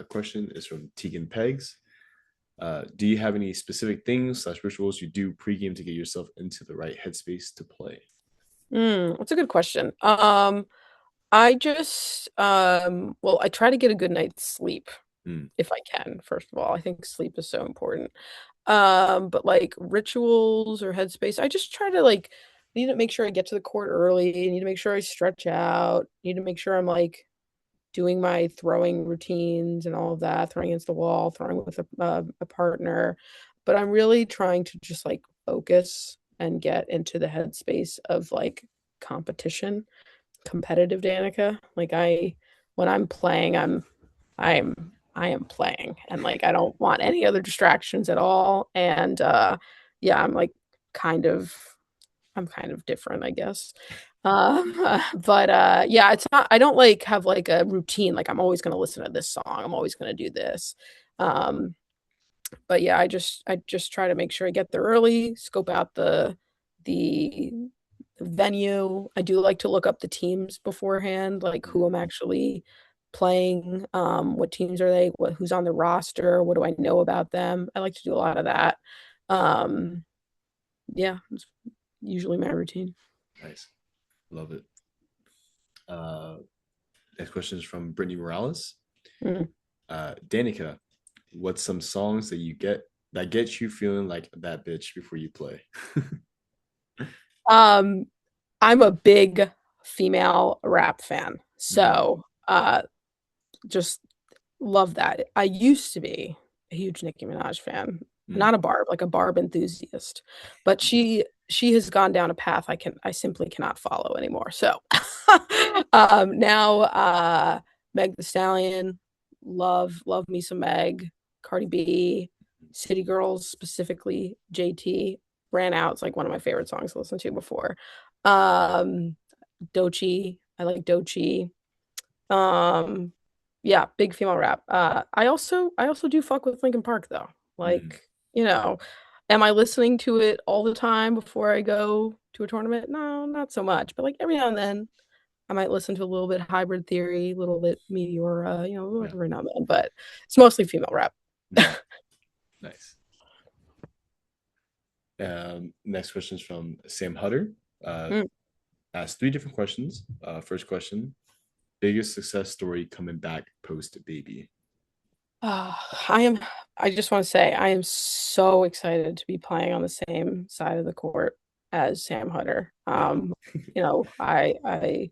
question is from Tegan Pegs. Do you have any specific things / rituals you do pregame to get yourself into the right headspace to play? That's a good question. I just well, I try to get a good night's sleep Mm. if I can, first of all. I think sleep is so important. But like rituals or headspace, I just try to like need to make sure I get to the court early, need to make sure I stretch out, need to make sure I'm like doing my throwing routines and all of that, throwing against the wall, throwing with a partner. But I'm really trying to just like focus and get into the headspace of like competition, competitive Danica. Like when I'm playing, I am playing and like I don't want any other distractions at all. And yeah, kind of I'm kind of different, I guess. But yeah, it's not I don't like have like a routine, like I'm always gonna listen to this song, I'm always gonna do this. Um, but yeah, I just try to make sure I get there early, scope out the venue. I do like to look up the teams beforehand, like who I'm actually playing. What teams are they? Who's on the roster? What do I know about them? I like to do a lot of that. Um, yeah, it's usually my routine. Nice. Love it. Uh, Next question is from Brittany Morales. Mm. Danica, what's some songs that get you feeling like that bitch before you play? Um, I'm a big female rap fan, Mm, so just love that. I used to be a huge Nicki Minaj fan, mm, not a Barb, like a Barb enthusiast, but she has gone down a path I simply cannot follow anymore. So now Meg the Stallion, love me some Meg, Cardi B, City Girls, specifically JT, Ran Out. It's like one of my favorite songs to listen to before. Um Doechii, I like Doechii. Um, yeah, big female rap. I also do fuck with Linkin Park though. mm. Like, you know, am I listening to it all the time before I go to a tournament? No, not so much. But like every now and then I might listen to a little bit Hybrid Theory, a little bit Meteora, Yeah. every now and then, but it's mostly female rap. Mm. Nice. Next question is from Sam Hutter. Uh, Mm. Asked three different questions. First question: biggest success story coming back post baby. Uh, I am I just want to say I am so excited to be playing on the same side of the court as Sam Hutter. Yeah. I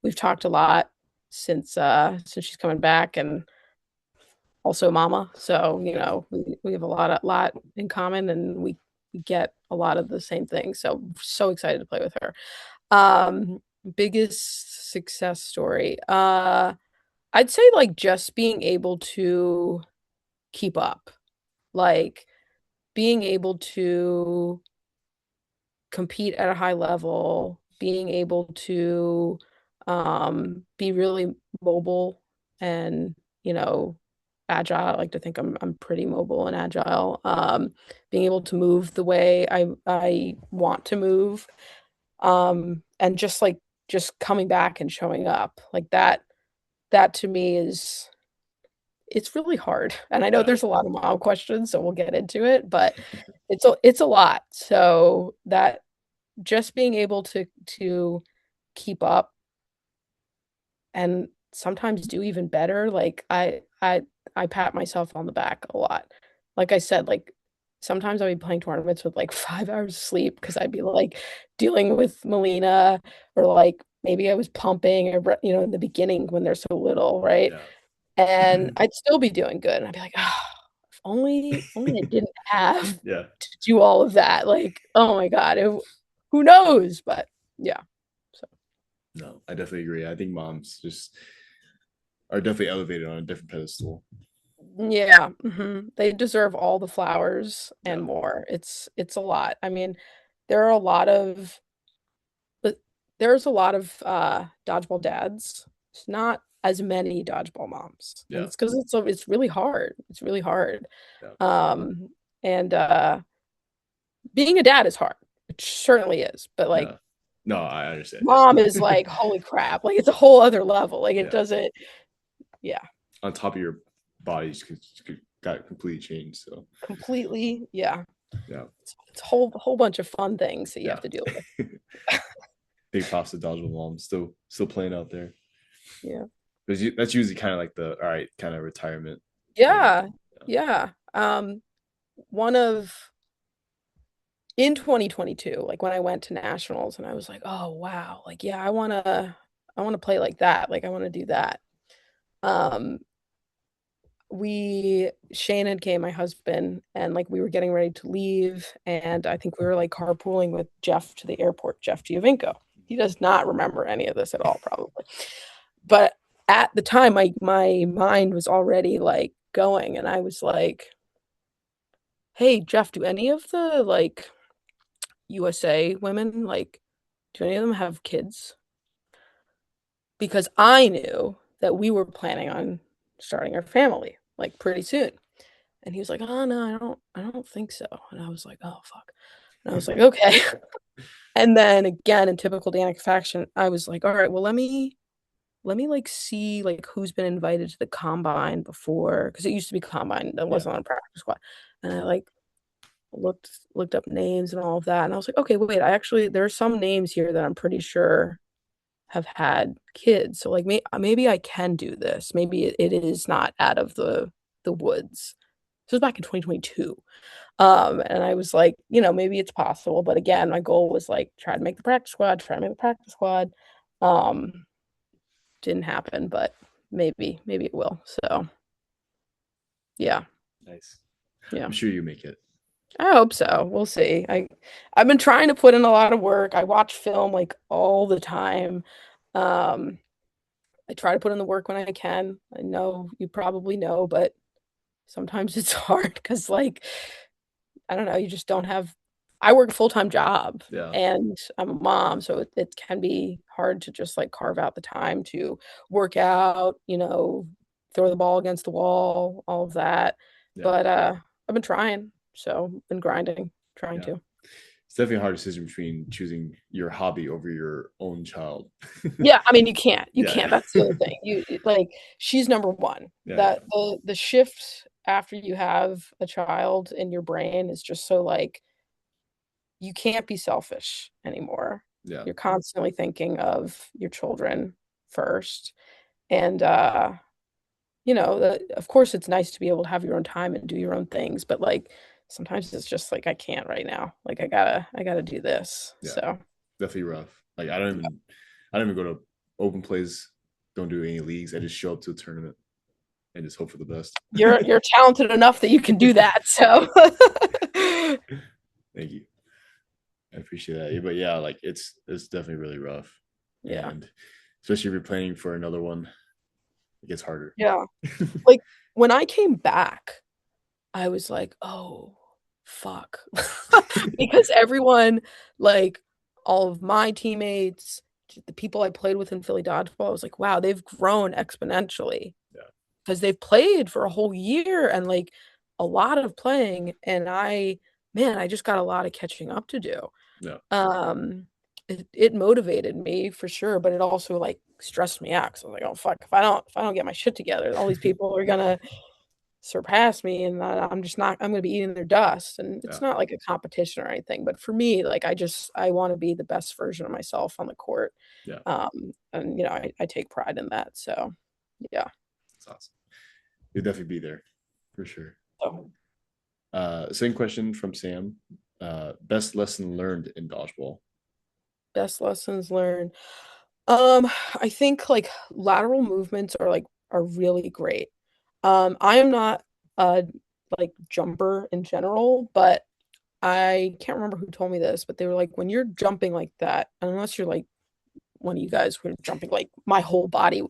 we've talked a lot since she's coming back, and also mama. So, Yeah. we have a lot in common, and we get a lot of the same things. So excited to play with her. Um Biggest success story. I'd say like just being able to keep up. Like being able to compete at a high level, being able to be really mobile and, agile. I like to think I'm pretty mobile and agile. Being able to move the way I want to move. And just coming back and showing up. Like that to me is it's really hard. And I know Yeah. there's a lot of mom questions, so we'll get into it, but it's a lot. So that just being able to keep up and sometimes do even better, like I pat myself on the back a lot. Like I said, like sometimes I'd be playing tournaments with like 5 hours of sleep because I'd be like dealing with Melina, or like maybe I was pumping, or in the beginning when they're so little, right? Yeah. And I'd still be doing good. And I'd be like, oh, if only I didn't have Yeah. to do all of that. Like, oh my God, who knows? But yeah. So No, I definitely agree. I think moms just are definitely elevated on a different pedestal. yeah, they deserve all the flowers and Yeah. more. It's a lot. I mean, there are a lot of but there's a lot of dodgeball dads. It's not as many dodgeball moms. And Yeah. it's because it's really hard. It's really hard. Yeah. Um and being a dad is hard. It certainly is. But like Yeah. No, I understand. mom is Yeah. like, holy crap. Like it's a whole other level. Like it Yeah. doesn't, yeah, On top of your bodies got completely changed. So completely. Yeah. yeah. It's a whole bunch of fun things that you have Yeah. to deal with. Big props to Dodgeball Mom. Still playing out there. Yeah. Because that's usually kind of like the all right kind of retirement thing. Yeah. Yeah. One of in 2022, like when I went to nationals and I was like, oh wow, like yeah, I wanna play like that. Like I want to do that. Um Shane had came, my husband, and like we were getting ready to leave, and I think we were like carpooling with Jeff to the airport, Jeff Giovinco. He does not remember any of this at all, probably. But at the time, my mind was already like going, and I was like, "Hey, Jeff, do any of the like USA women like do any of them have kids?" Because I knew that we were planning on starting our family like pretty soon. And he was like, "Oh no, I don't think so." And I was like, "Oh fuck." And I was like, "Okay." And then again, in typical Danica fashion, I was like, "All right, well, let me like see like who's been invited to the combine before, because it used to be combine that Yeah. wasn't on a practice squad. And I like looked up names and all of that. And I was like, okay, wait, there are some names here that I'm pretty sure have had kids. So like maybe I can do this. Maybe it is not out of the woods. This was back in 2022. And I was like, maybe it's possible. But again, my goal was like try to make the practice squad, try to make the practice squad. Um, didn't happen, but maybe it will. So yeah, Nice. yeah. I'm sure you make it. I hope so. We'll see. I've been trying to put in a lot of work. I watch film like all the time. Um, I try to put in the work when I can. I know you probably know, but sometimes it's hard because like I don't know, you just don't have I work a full-time job Yeah. and I'm a mom, so it can be hard to just like carve out the time to work out, throw the ball against the wall, all of that. Yeah. But I've been trying, so been grinding, trying Yeah. to. It's definitely a hard decision between choosing your hobby over your own child. Yeah, I mean, you can't. You Yeah. can't. That's the other thing. Like she's number one. Yeah. That the shift after you have a child in your brain is just so like you can't be selfish anymore. Yeah. You're constantly thinking of your children first. And of course it's nice to be able to have your own time and do your own things, but like sometimes it's just like I can't right now. Like I gotta do this. Yeah. So Definitely rough. Like I don't even go to open plays, don't do any leagues. I just show up to a tournament and just hope for the best. you're talented enough that you can do that. So Thank you. I appreciate that. But yeah, like it's definitely really rough. yeah. And especially if you're planning for another one, it gets harder. Yeah. Like when I came back, I was like, oh, fuck. Because everyone, like all of my teammates, the people I played with in Philly Dodgeball, I was like, wow, they've grown exponentially Yeah. because they've played for a whole year and like a lot of playing. And man, I just got a lot of catching up to do. Yeah. It motivated me for sure, but it also like stressed me out because I was like, oh fuck, if I don't get my shit together, all these people are gonna surpass me and I'm just not I'm going to be eating their dust, and Yeah. it's not like a competition or anything, but for me like I want to be the best version of myself on the court. Yeah. And I take pride in that, so yeah. That's awesome. You'll definitely be there for sure. So Same question from Sam. Best lesson learned in dodgeball. best lessons learned, I think like lateral movements are really great. I am not a like jumper in general, but I can't remember who told me this, but they were like, when you're jumping like that, unless you're like one of you guys who are jumping like my whole body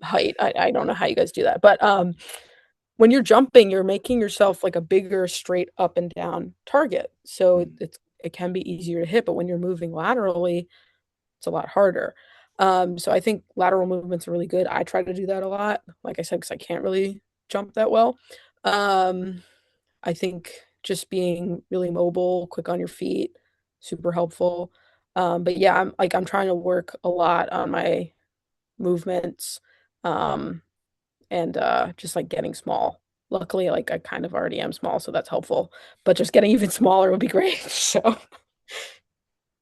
height, I don't know how you guys do that, but when you're jumping, you're making yourself like a bigger straight up and down target. So it can be easier to hit, but when you're moving laterally, it's a lot harder. So I think lateral movements are really good. I try to do that a lot, like I said, because I can't really jump that well. Um, I think just being really mobile, quick on your feet, super helpful. But yeah, I'm trying to work a lot on my movements, um, and just like getting small. Luckily, like I kind of already am small, so that's helpful. But just getting even smaller would be great. So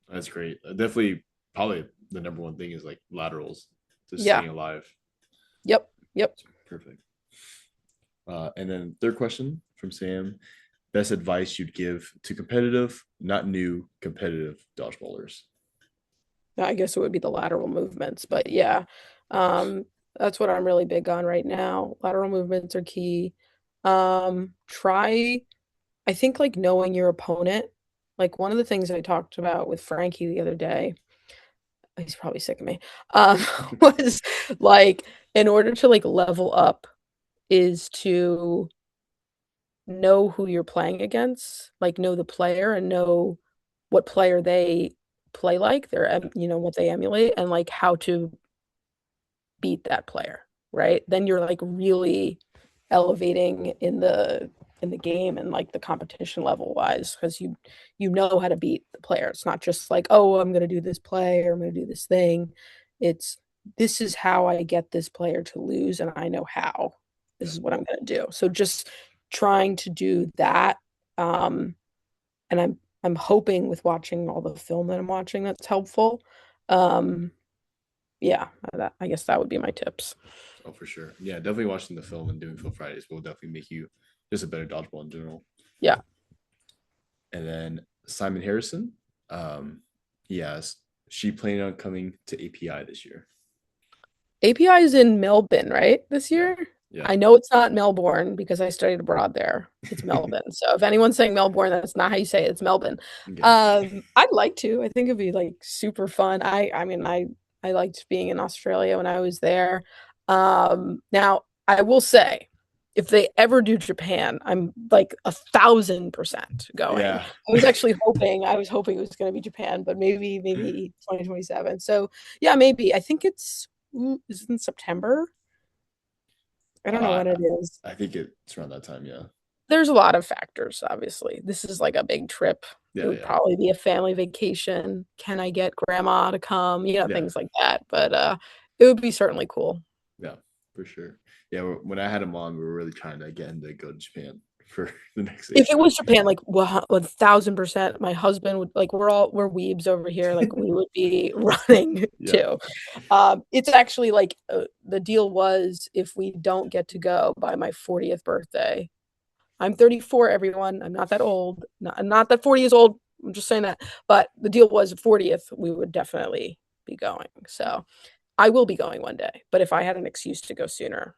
That's great. Definitely, probably the number one thing is like laterals, just yeah, staying alive. yep, yep. Perfect. And then third question from Sam: best advice you'd give to competitive, not new, competitive dodgeballers. I guess it would be the lateral movements, but yeah, um, that's what I'm really big on right now. Lateral movements are key. Try, I think like knowing your opponent. Like one of the things I talked about with Frankie the other day, he's probably sick of me, was like in order to like level up is to know who you're playing against, like know the player and know what player they play like, what they emulate and like how to beat that player, right? Then you're like really elevating in the game and like the competition level wise because you know how to beat the player. It's not just like, oh, I'm gonna do this play or I'm gonna do this thing. It's this is how I get this player to lose, and I know how. This Yeah. is what I'm going to do. So just trying to do that. And I'm hoping with watching all the film that I'm watching that's helpful. Um, yeah, I guess that would be my tips. Oh, for sure. Yeah, definitely watching the film and doing Film Fridays will definitely make you just a better dodgeball in general. Yeah. And then Simon Harrison, um, yes, she planning on coming to API this year. API is in Melbourne, right? This Yeah, year? yeah, I know it's not Melbourne because I studied abroad there. It's Melbourne. So if anyone's saying Melbourne, that's not how you say it. It's Melbourne. okay. I'd like to. I think it'd be like super fun. I mean, I liked being in Australia when I was there. Now I will say, if they ever do Japan, I'm like 1,000% going. Yeah, I was hoping it was going to be Japan, but maybe 2027. So yeah, maybe. I think is it in September? I don't know uh, when it is. I think it's around that time. Yeah, There's a lot of factors, obviously. This is like a big trip. It yeah, would yeah, probably be a family vacation. Can I get grandma to come? yeah, Things like that. But it would be certainly cool. yeah, for sure. Yeah, when I had him on, we were really trying to get him to go to Japan for the next If it API. was Japan, like 1,000%, my husband would like we're weebs over here. Like we would be running Yeah, too. It's actually like the deal was if we don't get to go by my 40th birthday. I'm 34, everyone. I'm not that old. Not that 40 is old. I'm just saying that. But the deal was 40th, we would definitely be going. So I will be going one day. But if I had an excuse to go sooner,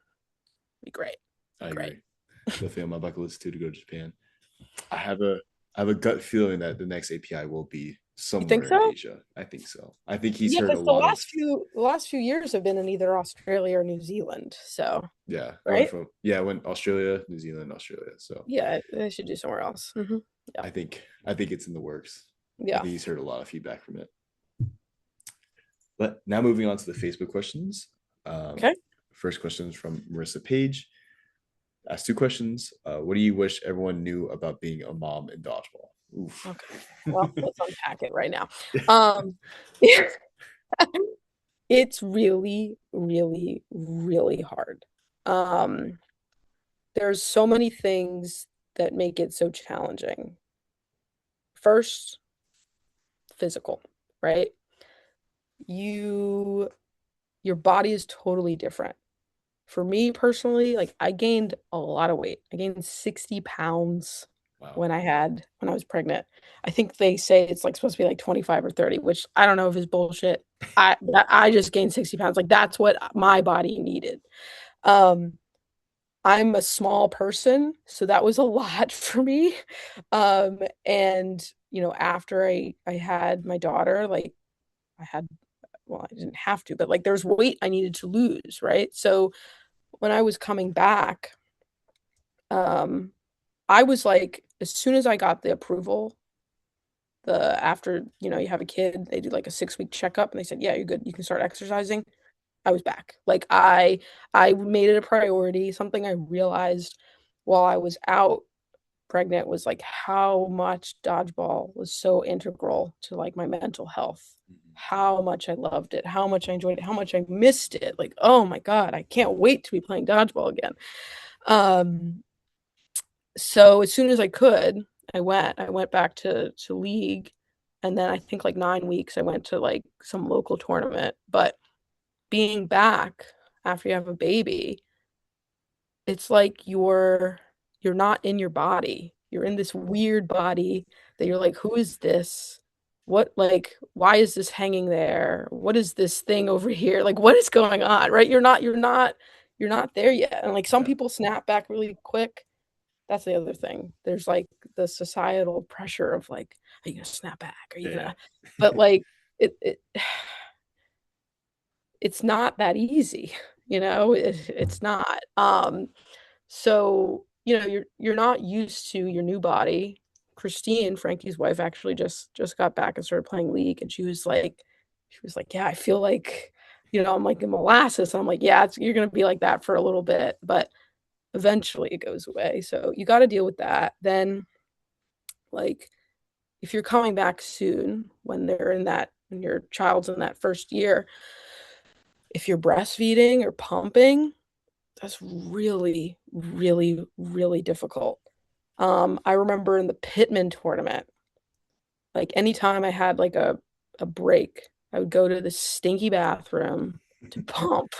it'd be great. I Great. agree. Definitely on my bucket list too to go to Japan. I have a I have a gut feeling that the next API will be You think somewhere in so? Asia. I think so. I think he's Yeah, heard a because the lot of last few years have been in either Australia or New Zealand. So, yeah. I went right? from I went Australia, New Zealand, Australia. So Yeah, they should do somewhere else. Yeah. I think it's in the works. I Yeah. think he's heard a lot of feedback from it. But now moving on to the Facebook questions. Um, Okay. First question is from Marissa Page. Asked two questions. What do you wish everyone knew about being a mom in dodgeball? Oof. Okay. Well, let's unpack it right now. Um, it's really, really, really hard. Um, there's so many things that make it so challenging. First, physical, right? You your body is totally different. For me personally, like I gained a lot of weight. I gained 60 pounds Wow. when I was pregnant. I think they say it's like supposed to be like 25 or 30, which I don't know if it's bullshit. I just gained 60 pounds. Like that's what my body needed. Um, I'm a small person, so that was a lot for me. And after I had my daughter, like I had well, I didn't have to, but like there's weight I needed to lose, right? So when I was coming back, um, I was like, as soon as I got the approval, the after, you have a kid, they do like a 6-week checkup and they said, yeah, you're good. You can start exercising. I was back. Like I made it a priority. Something I realized while I was out pregnant was like how much dodgeball was so integral to like my mental health. How much I loved it, how much I enjoyed it, how much I missed it. Like, oh my God, I can't wait to be playing dodgeball again. Um, so as soon as I could, I went back to league, and then I think like 9 weeks I went to like some local tournament. But being back after you have a baby, it's like you're not in your body. You're in this weird body that you're like, who is this? What like why is this hanging there? What is this thing over here? Like what is going on? Right? You're not there yet. And like some Yeah. people snap back really quick. That's the other thing. There's like the societal pressure of like, are you gonna snap back? Are you Yeah. gonna but like it it's not that easy, it's not. So, you're not used to your new body. Christine, Frankie's wife, actually just got back and started playing League, and she was like, "Yeah, I feel like, I'm like in molasses." I'm like, "Yeah, you're gonna be like that for a little bit, but eventually it goes away." So you got to deal with that. Then, like, if you're coming back soon, when your child's in that first year, If you're breastfeeding or pumping, that's really, really, really difficult. I remember in the Pittman tournament, like anytime I had like a break, I would go to the stinky bathroom to pump.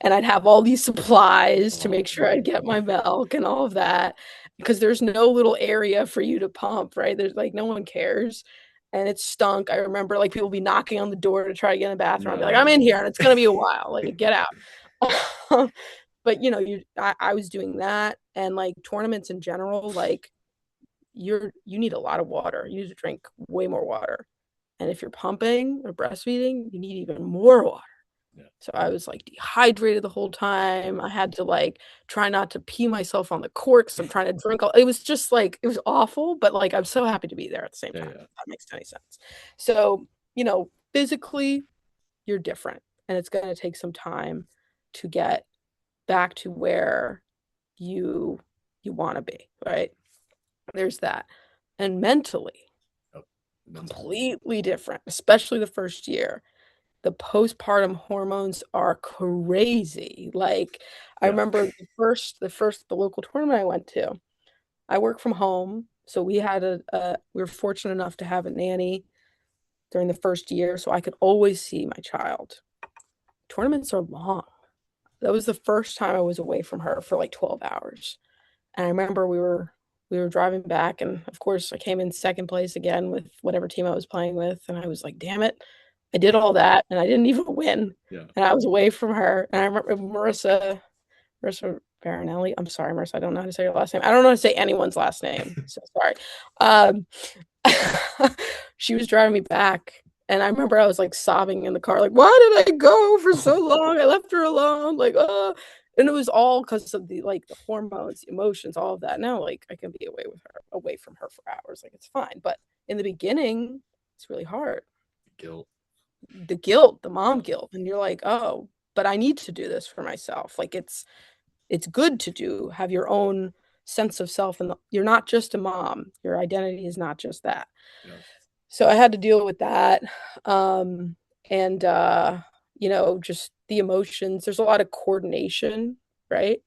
And I'd have all these supplies to Oh make sure I'd man. get my milk and all of that because there's no little area for you to pump, right? There's like no one cares. And it stunk. I remember like people be knocking on the door to try to get in the bathroom. I'd be like, I'm in here No. and it's gonna be a while. Like, get out. But I was doing that and like tournaments in general, like you need a lot of water. You need to drink way more water. And if you're pumping or breastfeeding, you need even more water. Yeah. So I was like dehydrated the whole time. I had to like try not to pee myself on the court because I'm trying to drink all it was just like it was awful, but like I'm so happy to be there at the same Yeah. time. Yeah. If that makes any sense. So, physically you're different and it's gonna take some time to get back to where you you want to be, right? There's that. And mentally, Oh, mental. completely different, especially the first year. The postpartum hormones are crazy. Like I Yeah. remember the local tournament I went to. I work from home, so we were fortunate enough to have a nanny during the first year, so I could always see my child. Tournaments are long. That was the first time I was away from her for like 12 hours. And I remember we were driving back, and of course I came in second place again with whatever team I was playing with, and I was like, damn it, I did all that and I didn't even win. Yeah. And I was away from her. And I remember Marissa Baronelli. I'm sorry, Marissa, I don't know how to say your last name. I don't know how to say anyone's last name. So sorry. Um she was driving me back. And I remember I was like sobbing in the car, like, why did I go for so long? I left her alone. Like, and it was all because of the hormones, the emotions, all of that. Now, like, I can be away from her for hours. Like, it's fine. But in the beginning, it's really hard. Guilt. The guilt, the mom guilt. And you're like, oh, but I need to do this for myself. Like, it's good to have your own sense of self. And you're not just a mom. Your identity is not just that. Yeah. So I had to deal with that. Um, and just the emotions. There's a lot of coordination, right?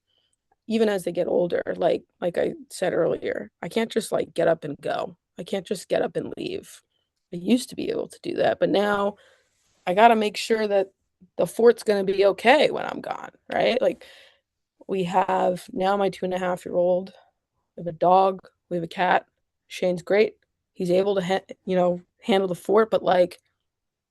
Even as they get older, like I said earlier, I can't just like get up and go. I can't just get up and leave. I used to be able to do that, but now I got to make sure that the fort's going to be okay when I'm gone, right? Like we have now my 2.5-year-old. We have a dog. We have a cat. Shane's great. He's able to, handle the fort. But like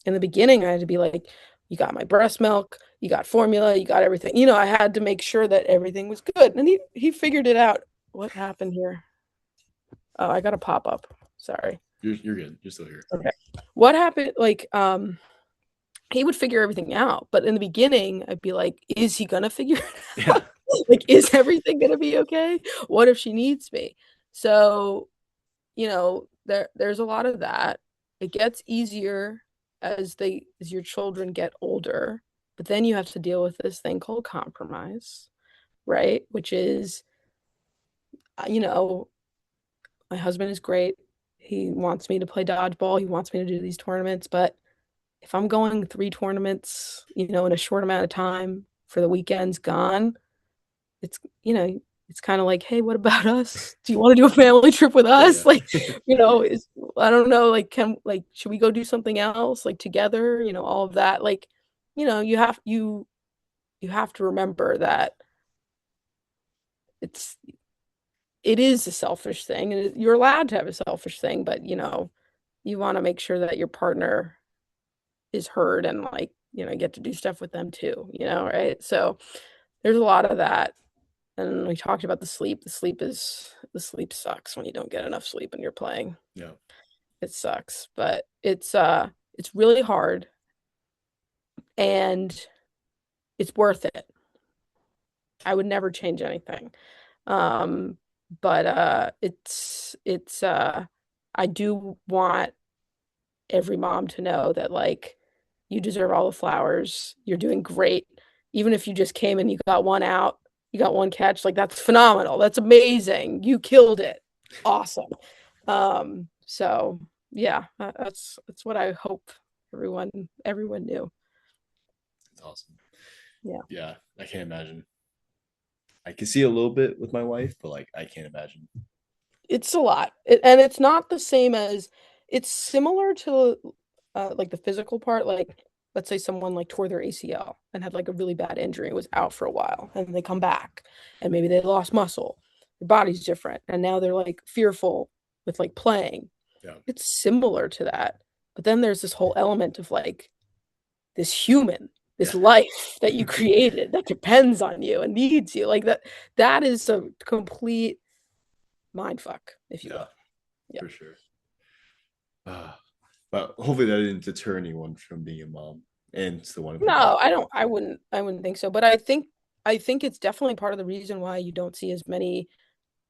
in the beginning, I had to be like, you got my breast milk, you got formula, you got everything. I had to make sure that everything was good. And he figured it out. What happened here? Oh, I got a pop up. Sorry. You're good. You're still here. Okay. What happened? Like, he would figure everything out. But in the beginning, I'd be like, is he gonna figure it Yeah. out? Like, is everything gonna be okay? What if she needs me? So, there's a lot of that. It gets easier as your children get older, but then you have to deal with this thing called compromise, right? Which is, you know, my husband is great. He wants me to play dodgeball. He wants me to do these tournaments, but if I'm going 3 tournaments, in a short amount of time for the weekend's gone, it's, it's kind of like, hey, what about us? Do you want to do a family trip with us? Yeah. Like, Yeah. I don't know, should we go do something else, like together, all of that. Like, you have to remember that it's, it is a selfish thing and you're allowed to have a selfish thing, but you want to make sure that your partner is heard and like, get to do stuff with them too, right? So there's a lot of that. And we talked about the sleep. The sleep sucks when you don't get enough sleep and you're playing. Yeah. It sucks, but it's really hard and it's worth it. I would never change anything. But I do want every mom to know that like you deserve all the flowers. You're doing great. Even if you just came and you got one out, you got one catch, like that's phenomenal. That's amazing. You killed it. Awesome. So yeah, that's what I hope everyone knew. It's awesome. Yeah. Yeah, I can't imagine. I can see a little bit with my wife, but like I can't imagine. It's a lot. And it's not the same as it's similar to like the physical part. Like, let's say someone like tore their ACL and had like a really bad injury, was out for a while, and they come back and maybe they lost muscle. Their body's different. And now they're like fearful with like playing. Yeah. It's similar to that. But then there's this whole element of like this human, this Yeah. life that you created that depends on you and needs you. Like that is a complete mind fuck, if you Yeah, will. Yeah. for sure. Uh, but hopefully that didn't deter anyone from being a mom and still want to play No, I dodgeball. don't I wouldn't think so. But I think it's definitely part of the reason why you don't see as many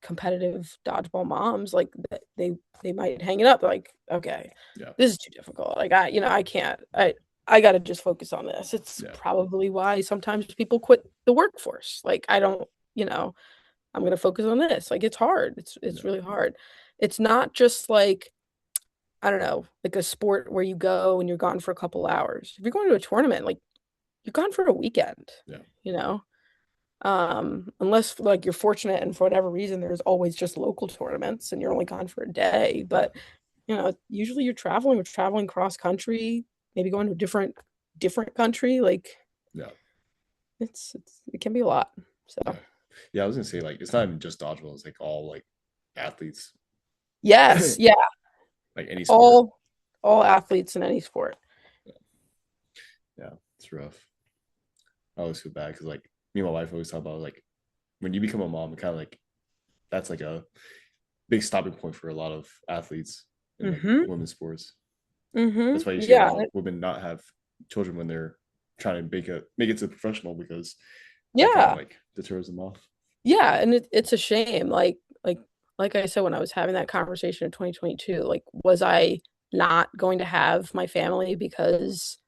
competitive dodgeball moms. Like they might hang it up like, okay, Yeah. this is too difficult. Like I can't. I gotta just focus on this. It's Yeah. probably why sometimes people quit the workforce. Like I don't, I'm gonna focus on this. Like it's hard. It's Yeah. really hard. It's not just like I don't know, like a sport where you go and you're gone for a couple hours. If you're going to a tournament, like you're gone for a weekend, Yeah. you know? Unless like you're fortunate and for whatever reason there's always just local tournaments and you're only gone for a day. Yeah. But usually we're traveling cross country, maybe going to a different country. Like Yeah. it can be a lot. So Yeah. Yeah. I was gonna say like it's not even just dodgeball, it's like all like athletes. yes, yeah, Like any sport. all all athletes in any sport. Yeah, it's rough. I always feel bad because like me and my wife always talk about like when you become a mom, it kind of like that's like a big stopping point for a lot of athletes in like Mm-hmm. women's sports. Mm-hmm. That's why you see a Yeah. lot of women not have children when they're trying to make it to professional because that kind of Yeah. like deters them off. Yeah, and it's a shame. Like I said when I was having that conversation in 2022, like was I not going to have my family because,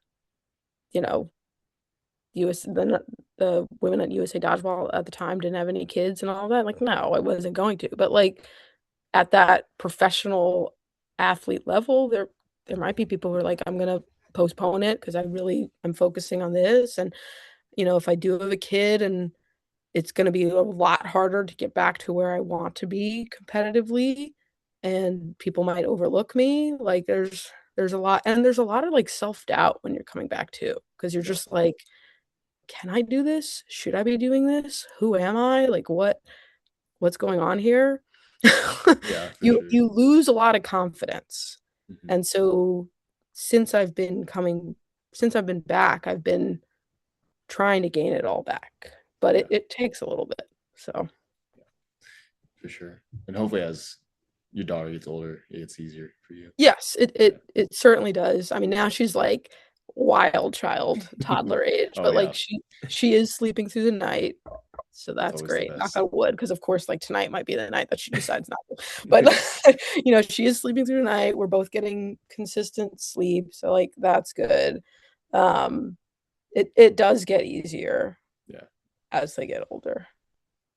you know, the women at USA Dodgeball at the time didn't have any kids and all that? Like no, I wasn't going to. But like at that professional athlete level, there might be people who are like I'm going to postpone it because I'm focusing on this and if I do have a kid and it's going to be a lot harder to get back to where I want to be competitively and people might overlook me. Like there's a lot and there's a lot of like self-doubt when you're coming back too because you're Yeah, just like can I do this? Should I be doing this? Who am I? Like what's going on here? yeah, for You sure. you lose a lot of confidence. Hmm. And so since I've been coming since I've been back, I've been trying to gain it all back. But Yeah, it takes a little bit. So for sure. And hopefully, as your daughter gets older, it gets easier for you. yes, it Yeah. it it certainly does. I mean, now she's like wild child, toddler age, Oh but like yeah, she is sleeping through the night. So that's that's always the great. Knock best. on wood, because of course, like tonight might be the night that she decides not to. But Yeah, she is sleeping through the night. We're both getting consistent sleep. So like that's good. Um, it does get easier yeah. as they get older,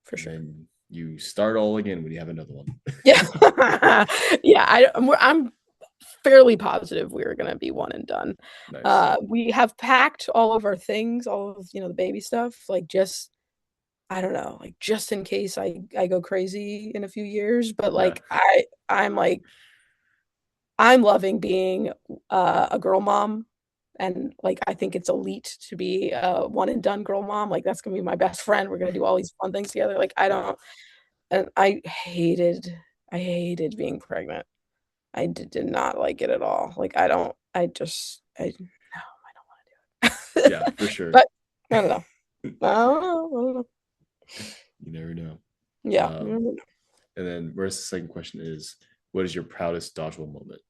for And sure. then you start all again when you have another one. Yeah. Yeah, I'm fairly positive we were going to be one and done. Nice. We have packed all of our things, all of, the baby stuff, like just I don't know, like just in case I go crazy in a few years, but Yeah, like I'm loving being a girl mom and like I think it's elite to be a one and done girl mom. Like that's going to be my best friend. We're going to do all these fun things together. Like I yeah, don't and I hated being pregnant. Did not like it at all. Like I don't I no, I don't want to do yeah, for it. sure. But I don't know. I don't know. You never know. Yeah. Um, and then where's the second question is, what is your proudest dodgeball moment?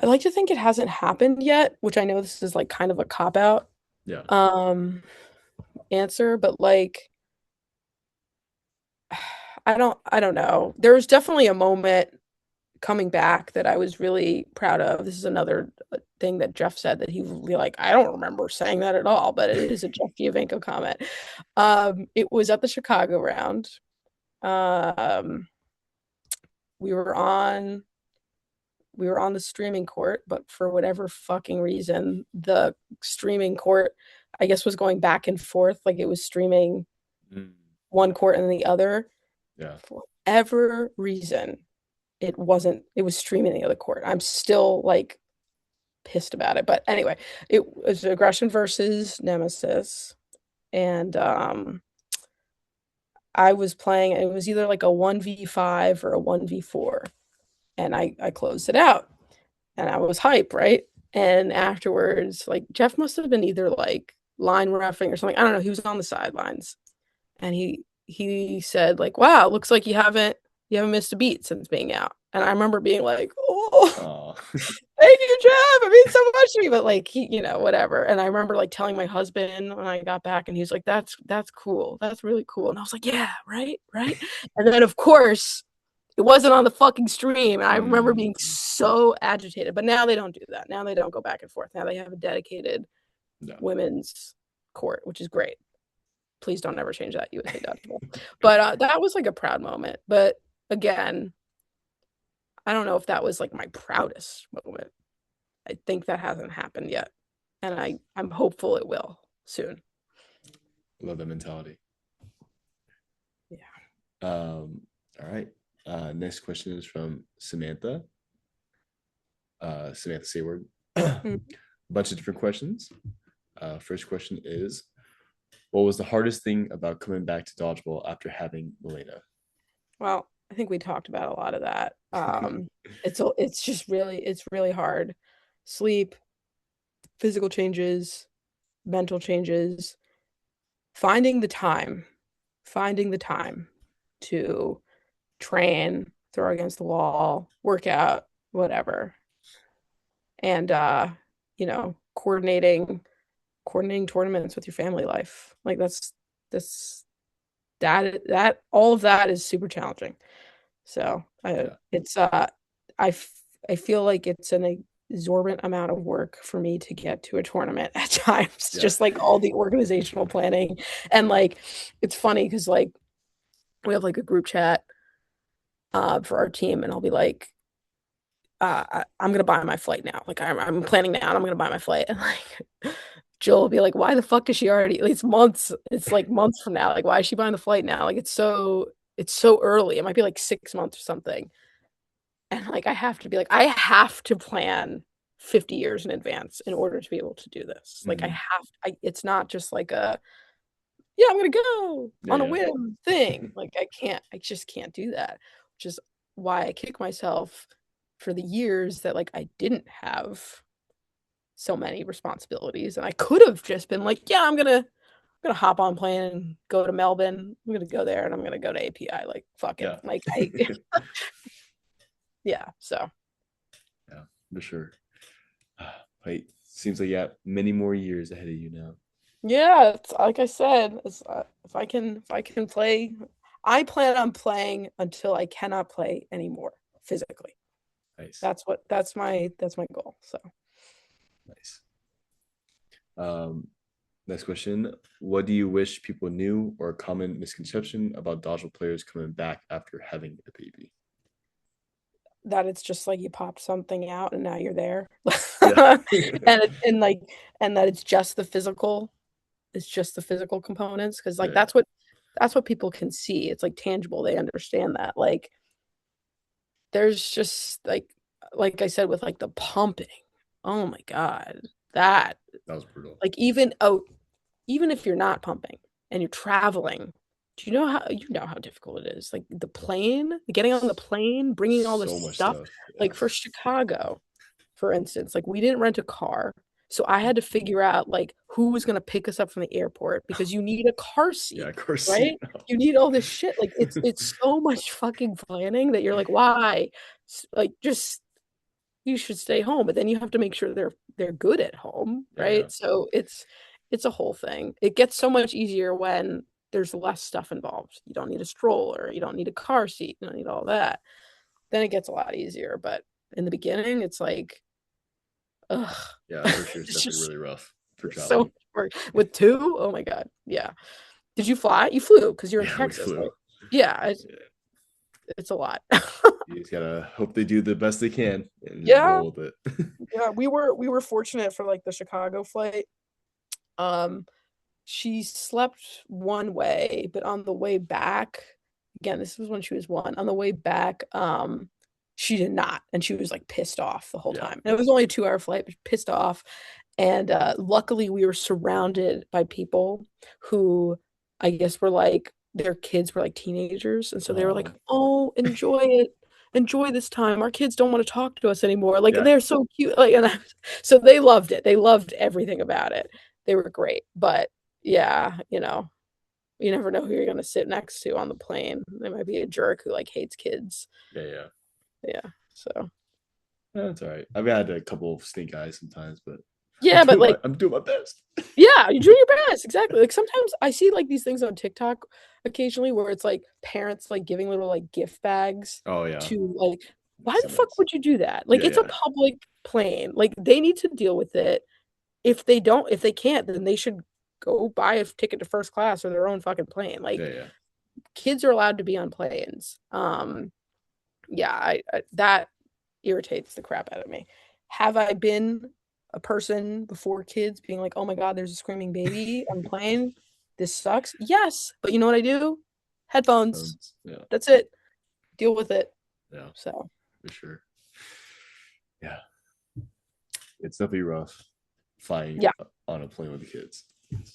I like to think it hasn't happened yet, which I know this is like kind of a cop out Yeah, um answer, but like I don't know. There was definitely a moment coming back that I was really proud of. This is another thing that Jeff said that he really like, I don't remember saying that at all, but it is a Jeff Giovenko comment. It was at the Chicago round. Um, we were on the streaming court, but for whatever fucking reason, the streaming court I guess was going back and forth, like it was streaming Mm. one court and the other. Yeah. For whatever reason, it wasn't, it was streaming the other court. I'm still like pissed about it. But anyway, it was Aggression versus Nemesis. And I was playing, it was either like a 1v5 or a 1v4. And I closed it out. And I was hype, right? And afterwards, like Jeff must have been either like line roughing or something. I don't know. He was on the sidelines, and he said like, "Wow, it looks like you haven't missed a beat since being out." And I remember being like, "Oh, Oh. thank you, Jeff. It means so much to me." But like he, whatever. And I remember like telling my husband when I got back, and he was like, "That's cool. That's really cool." And I was like, "Yeah, right, right." And then of course it wasn't on the fucking stream. And I remember being Mm. so agitated. But now they don't do that. Now they don't go back and forth. Now they have a dedicated No. women's court, which is great. Please don't ever change that, USA Dodgeball. But that was like a proud moment. But again, I don't know if that was like my proudest moment. I think that hasn't happened yet. And I'm hopeful it will soon. Love that mentality. Yeah. All right. Next question is from Samantha. Samantha Sayward. Bunch of different questions. First question is, what was the hardest thing about coming back to dodgeball after having Milena? Well, I think we talked about a lot of that. It's really hard. Sleep, physical changes, mental changes, finding the time to train, throw against the wall, work out, whatever. And coordinating tournaments with your family life. Like that's that all of that is super challenging. So Yeah. I feel like it's an exorbitant amount of work for me to get to a tournament at times. Yeah. Just like all the organizational planning. And like it's funny because like we have like a group chat for our team, and I'll be like, I'm gonna buy my flight now. Like I'm planning now and I'm gonna buy my flight. And like Jill will be like, why the fuck is she already, it's months, it's like months from now. Like, why is she buying the flight now? Like it's so early. It might be like 6 months or something. And like I have to be like, I have to plan 50 years in advance in order to be able to do this. Like Mhm. it's not just like yeah, I'm gonna go on a Yeah. whim thing. Like I just can't do that. Which is why I kick myself for the years that like I didn't have so many responsibilities, and I could have just been like, yeah, I'm gonna hop on plane and go to Melbourne. I'm gonna go there and I'm gonna go to API. Like fuck it. Yeah. Like yeah. So Yeah, for sure. Wait, seems like you got many more years ahead of you now. yeah, it's like I said, if I can play, I plan on playing until I cannot play anymore physically. Nice. That's my goal. So Nice. Um, Next question. What do you wish people knew, or a common misconception about dodgeball players coming back after having a baby? that it's just like you popped something out and now you're there. Yeah. And that it's just the physical components, because like Yeah. that's what people can see. It's like tangible. They understand that. Like there's just like I said with like the pumping. Oh my God. That That was brutal. like even if you're not pumping and you're traveling, do you know how difficult it is? Like the plane, getting on the plane, bringing all this So much stuff. stuff. Yeah. Like for Chicago, for instance, like we didn't rent a car. So I had to figure out like who was gonna pick us up from the airport, because you need a car Yeah, seat, of course. right? You need all this shit. Like it's so much fucking planning that you're like, why? Like just you should stay home, but then you have to make sure they're good at home, Yeah, yeah. right? So it's a whole thing. It gets so much easier when there's less stuff involved. You don't need a stroller, you don't need a car seat, you don't need all that. Then it gets a lot easier. But in the beginning, it's like, ugh, Yeah, for sure. It's it's definitely just really rough for so traveling. much work. With two, oh my God. Yeah. Did you fly? You flew because you're in Yeah, we Texas, flew. right? Yeah, Yeah. it's a lot. You just gotta hope they do the best they can and just Yeah, roll with it. yeah. We were fortunate for like the Chicago flight. she slept one way, but on the way back, again, this was when she was one. On the way back, she did not, and she was like pissed off the whole Yeah. time. And it was only a 2 hour flight, but pissed off. And luckily, we were surrounded by people who I guess were like their kids were like teenagers, and so they were like, Oh, "Oh, enjoy it, enjoy this time. Our kids don't want to talk to us anymore. Like yeah, they're so cute." Like, so they loved it. They loved everything about it. They were great, but yeah, you never know who you're gonna sit next to on the plane. There might be a jerk who like hates kids. yeah, yeah. Yeah. So That's all right. I've had a couple of stink eyes sometimes, but yeah, but like I'm doing my best. yeah, you do your best. Exactly. Like sometimes I see like these things on TikTok occasionally where it's like parents like giving little like gift bags Oh yeah, to like why so the fuck nice. would you do that? Like Yeah, it's a yeah, public plane. Like they need to deal with it. If they can't, then they should go buy a ticket to first class or their own fucking plane. yeah, Like yeah. kids are allowed to be on planes. Yeah, that irritates the crap out of me. Have I been a person before kids being like, "Oh my God, there's a screaming baby on the plane. This sucks." Yes, but you know what I do? Headphones. Yeah, That's it. Deal with it. yeah, So, for sure. Yeah, it's definitely rough flying yeah, on a plane with the kids.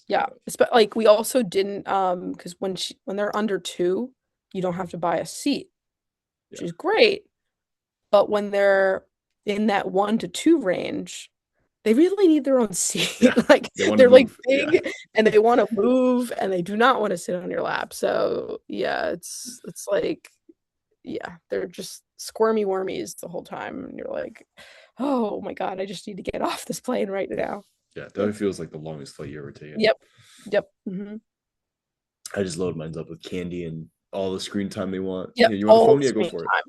yeah. Like we also didn't because when they're under 2, you don't have to buy a seat, which Yeah, is great. But when they're in that 1 to 2 range, they really need their own seat. yeah. Like They want to they're like move. Yeah, big and they want to move and they do not want to sit on your lap. So yeah, it's like yeah, they're just squirmy wormies the whole time. And you're like, oh my God, I just need to get off this plane right now. yeah. So, Definitely feels like the longest flight you ever taken. yep. Yep. I just load mine up with candy and all the screen time they want. Yep. Yeah, you want a All phone? the Yeah, go screen for it. time.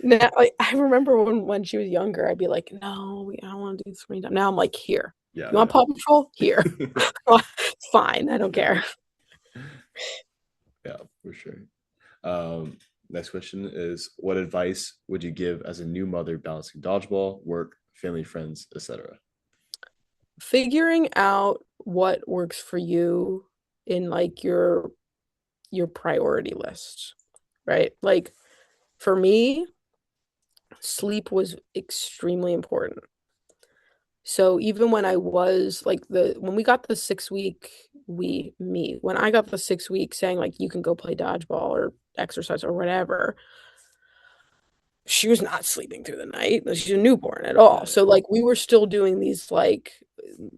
Now, like, I remember when she was younger, I'd be like, no, I don't want to do the screen time. Now I'm like, here. Yeah, You want Paw Patrol? Here. yeah. Fine. I don't care. Yeah, for sure. Next question is, what advice would you give as a new mother balancing dodgeball, work, family, friends, etc.? Figuring out what works for you in like your priority list, right? Like for me, sleep was extremely important. So even when I was like when we got the 6 week when I got the 6 week saying like you can go play dodgeball or exercise or whatever, she was not sleeping through the night. She's a newborn at all. Yeah, So like we were still doing these like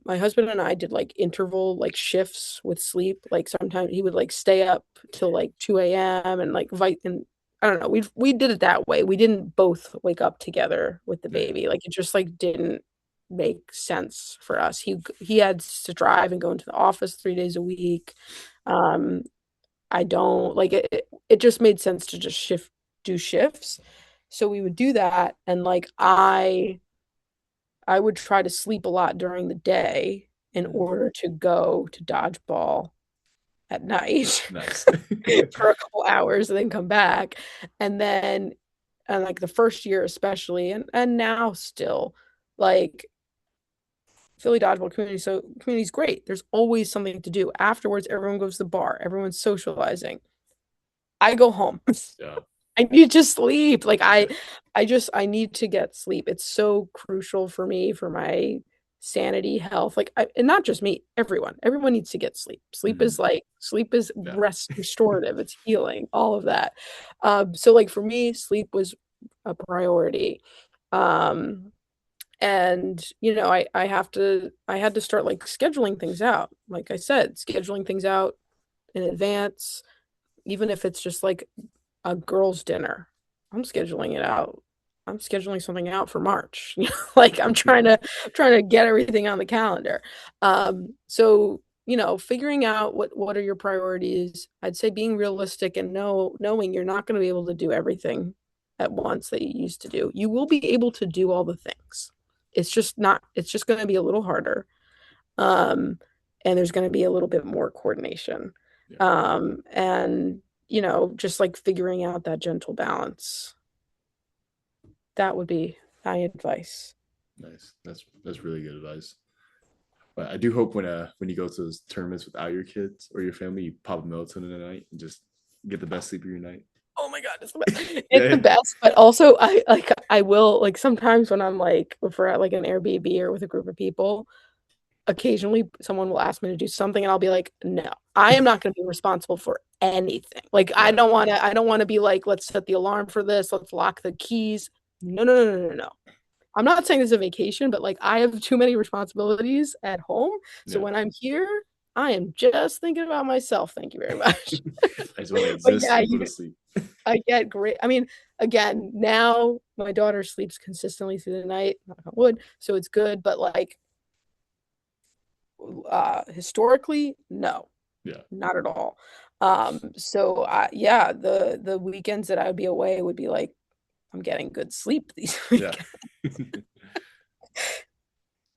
my husband and I did like interval like shifts with sleep. Like sometimes he would like stay up till like 2 a.m. and like and I don't know. We did it that way. We didn't both wake up together with the yeah, yeah, baby. Like it just like didn't make sense for us. He had to drive and go into the office 3 days a week. Um, I don't like it just made sense to just do shifts. So we would do that and like I would try to sleep a lot during the day in yeah. order to go to dodgeball at night Nice. for a couple hours and then come back. And then and like the first year especially and now still like Philly Dodgeball community is great. There's always something to do. Afterwards, everyone goes to the bar, everyone's socializing. I go home. Yeah, I need to sleep. Like yeah, I need to get sleep. It's so crucial for me for my sanity, health. Like and not just me, everyone. Everyone needs to get sleep. mhm, Sleep is yeah, rest restorative. It's healing, all of that. So like for me, sleep was a priority. Um and I had to start like scheduling things out. Like I said, scheduling things out in advance, even if it's just like a girls' dinner. I'm scheduling it out. I'm scheduling something out for March. Like I'm trying to get everything on the calendar. So figuring out what are your priorities. I'd say being realistic and knowing you're not going to be able to do everything at once that you used to do. You will be able to do all the things. It's just going to be a little harder. Um, and there's going to be a little bit more coordination. yeah. And just like figuring out that gentle balance. That would be my advice. Nice. That's really good advice. But I do hope when you go to those tournaments without your kids or your family, you pop a melatonin at night and just get the best sleep of your night. Oh my God, it's the best. It's the Yeah, best, but also I will like sometimes when I'm like if we're at like an Airbnb or with a group of people, occasionally someone will ask me to do something and I'll be like, no, I am not going to be responsible for anything. Like yeah, I don't want to be like, let's set the alarm for this, let's lock the keys. No, no, no, no, no, no. I'm not saying this is a vacation, but like I have too many responsibilities at home. So yeah. when I'm here, I am just thinking about myself. Thank you very much. I just want to But exist yeah, and go to sleep. I get great. I mean, again, now my daughter sleeps consistently through the night, knock on wood, so it's good. But like historically, no, Yeah, not at all. So yeah, the weekends that I would be away would be like I'm getting good sleep these yeah. weekends.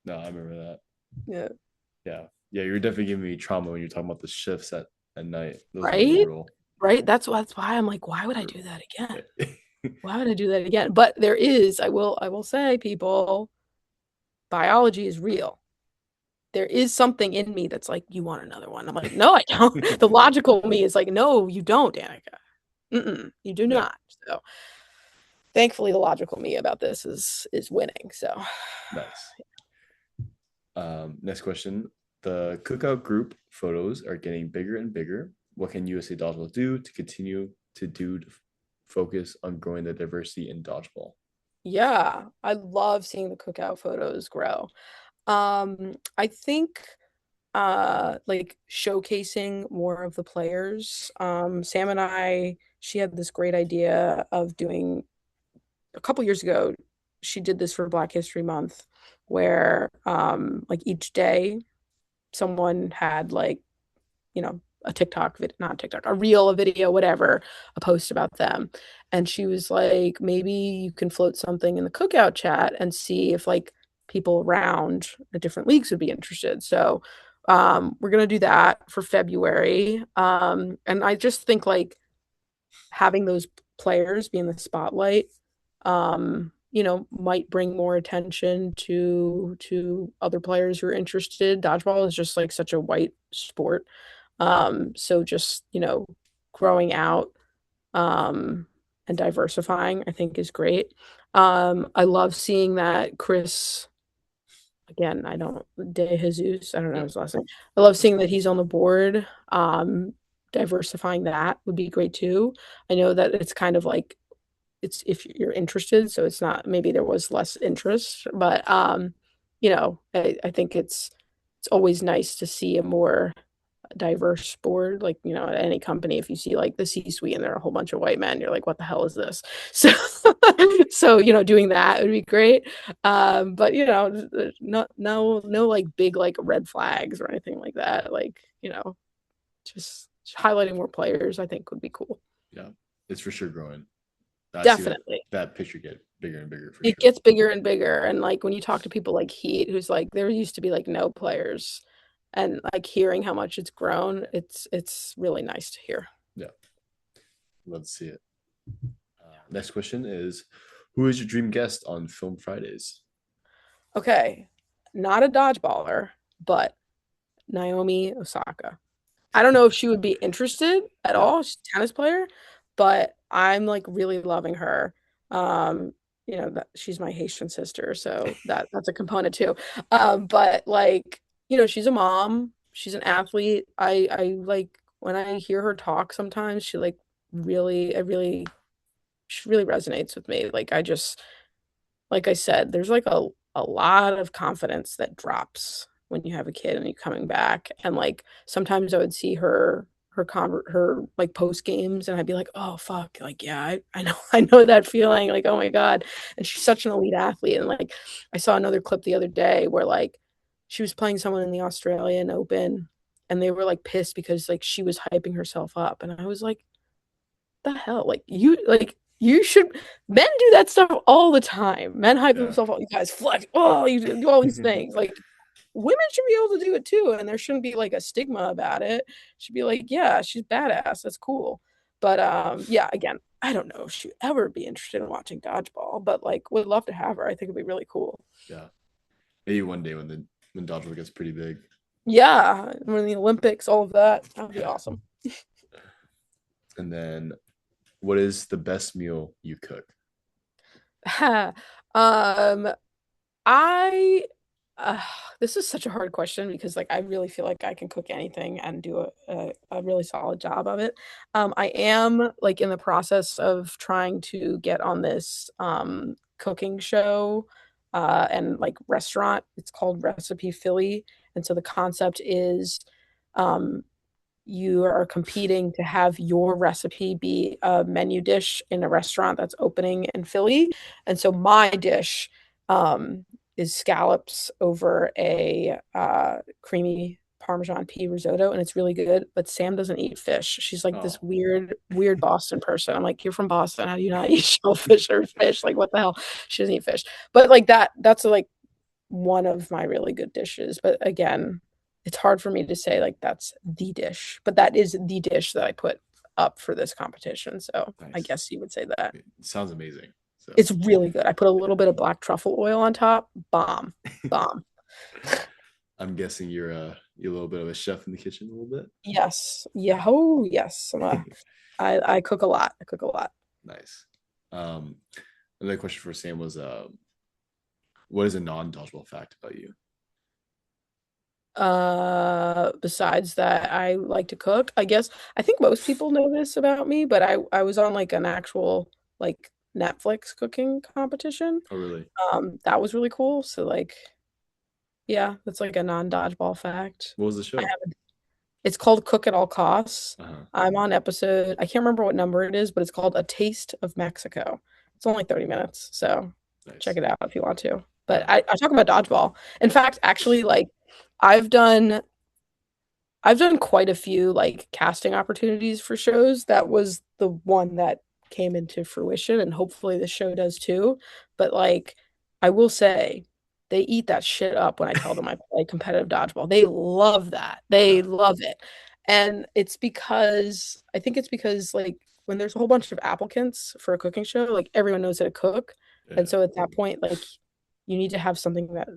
No, I remember that. Yeah. Yeah, yeah. You're definitely giving me trauma when you're talking about the shifts at night. Those are Right? brutal. Right? That's why I'm like, why would I do Brutal. that again? Yeah. Why would I do that again? But there is, I will say, people, biology is real. There is something in me that's like, you want another one. I'm like, no, I don't. The logical me is like, no, you don't, Danica. You do Yeah, not. So thankfully the logical me about this is winning. So nice. Next question. The cookout group photos are getting bigger and bigger. What can USA Dodgeball do to continue to focus on growing the diversity in dodgeball? yeah, I love seeing the cookout photos grow. I think like showcasing more of the players. Sam and I, she had this great idea of doing a couple years ago, she did this for Black History Month, where like each day someone had like, you know, a TikTok video, not TikTok, a reel, a video, whatever, a post about them. And she was like, maybe you can float something in the cookout chat and see if like people around the different leagues would be interested. So we're gonna do that for February. And I just think like having those players be in the spotlight you know, might bring more attention to other players who are interested. Dodgeball is just like such a white sport. So just, you know, growing out and diversifying, I think is great. I love seeing that Chris, again, I don't, De Jesus, I don't know Yeah, his last name. I love seeing that he's on the board. Diversifying that would be great too. I know that it's kind of like it's if you're interested, so it's not maybe there was less interest, but you know, I think it's always nice to see a more diverse board. Like, you know, at any company, if you see like the C-suite and there are a whole bunch of white men, you're like, what the hell is this? So so, you know, doing that would be great. But you know, no like big like red flags or anything like that. Like, you know, just highlighting more players, I think would be cool. yeah. It's for sure growing. I see Definitely. that picture get bigger and bigger for It sure. gets bigger and bigger. And like when you talk to people like Heat, who's like there used to be like no players, and like hearing how much it's grown, it's really nice to hear. Yeah, love to see it. Next question is, who is your dream guest on Film Fridays? Okay, not a dodgeballer, but Naomi Osaka. I don't know if she would be interested at Yeah, all. She's a tennis player, but I'm like really loving her. Um, you know, that she's my Haitian sister, so that's a component too. But like, you know, she's a mom, she's an athlete. I like when I hear her talk sometimes, she like really, she really resonates with me. Like I just like I said, there's like a lot of confidence that drops when you have a kid and you're coming back. And like sometimes I would see her like post games and I'd be like, oh fuck, like yeah, I know I know that feeling. Like, oh my God. And she's such an elite athlete. And like I saw another clip the other day where like she was playing someone in the Australian Open and they were like pissed because like she was hyping herself up. And I was like, the hell? Like you should men do that stuff all the time. Men hype yeah. themselves up. You guys flex. Oh, you do all these things. Like women should be able to do it too. And there shouldn't be like a stigma about it. It should be like, yeah, she's badass. That's cool. But yeah, again, I don't know if she'd ever be interested in watching dodgeball, but like would love to have her. I think it'd be really cool. Yeah. Maybe one day when the when dodgeball gets pretty big. Yeah, when the Olympics, all of that. That would be awesome. And then, what is the best meal you cook? Um, I uh, this is such a hard question because like I really feel like I can cook anything and do a really solid job of it. I am like in the process of trying to get on this cooking show and like restaurant. It's called Recipe Philly. And so the concept is um you are competing to have your recipe be a menu dish in a restaurant that's opening in Philly. And so my dish um, is scallops over a creamy Parmesan pea risotto, and it's really good. But Sam doesn't eat fish. She's like this Oh, weird Boston person. I'm like, you're from Boston. How do you not eat shellfish or fish? Like, what the hell? She doesn't eat fish. But like that's like one of my really good dishes. But again, it's hard for me to say like that's the dish, but that is the dish that I put up for this competition. So I nice. guess you would say that. It sounds amazing. So, It's really good. I put a little bit of black truffle oil on top. Bomb. Bomb. I'm guessing you're a little bit of a chef in the kitchen a little bit. Yes. Yeah. Oh, yes. I cook a lot. I cook a lot. Nice. Um, Another question for Sam was, what is a non-dodgeball fact about you? Besides that, I like to cook. I guess I think most people know this about me, but I was on like an actual like Netflix cooking competition. Oh, really? That was really cool. So like, yeah, that's like a non-dodgeball fact. What was the I show? haven't. It's called Cook at All Costs. Uh-huh. I'm on episode, I can't remember what number it is, but it's called A Taste of Mexico. It's only 30 minutes, so check Nice. it out if you want to. But Yeah. I talk about dodgeball. In fact, actually, like I've done I've done quite a few like casting opportunities for shows. That was the one that came into fruition, and hopefully the show does too. But like, I will say, they eat that shit up when I tell them I play competitive dodgeball. They love that. They Yeah. love it. And it's because I think it's because like when there's a whole bunch of applicants for a cooking show, like everyone knows how to cook. And Yeah. so at that point, like you need to have something that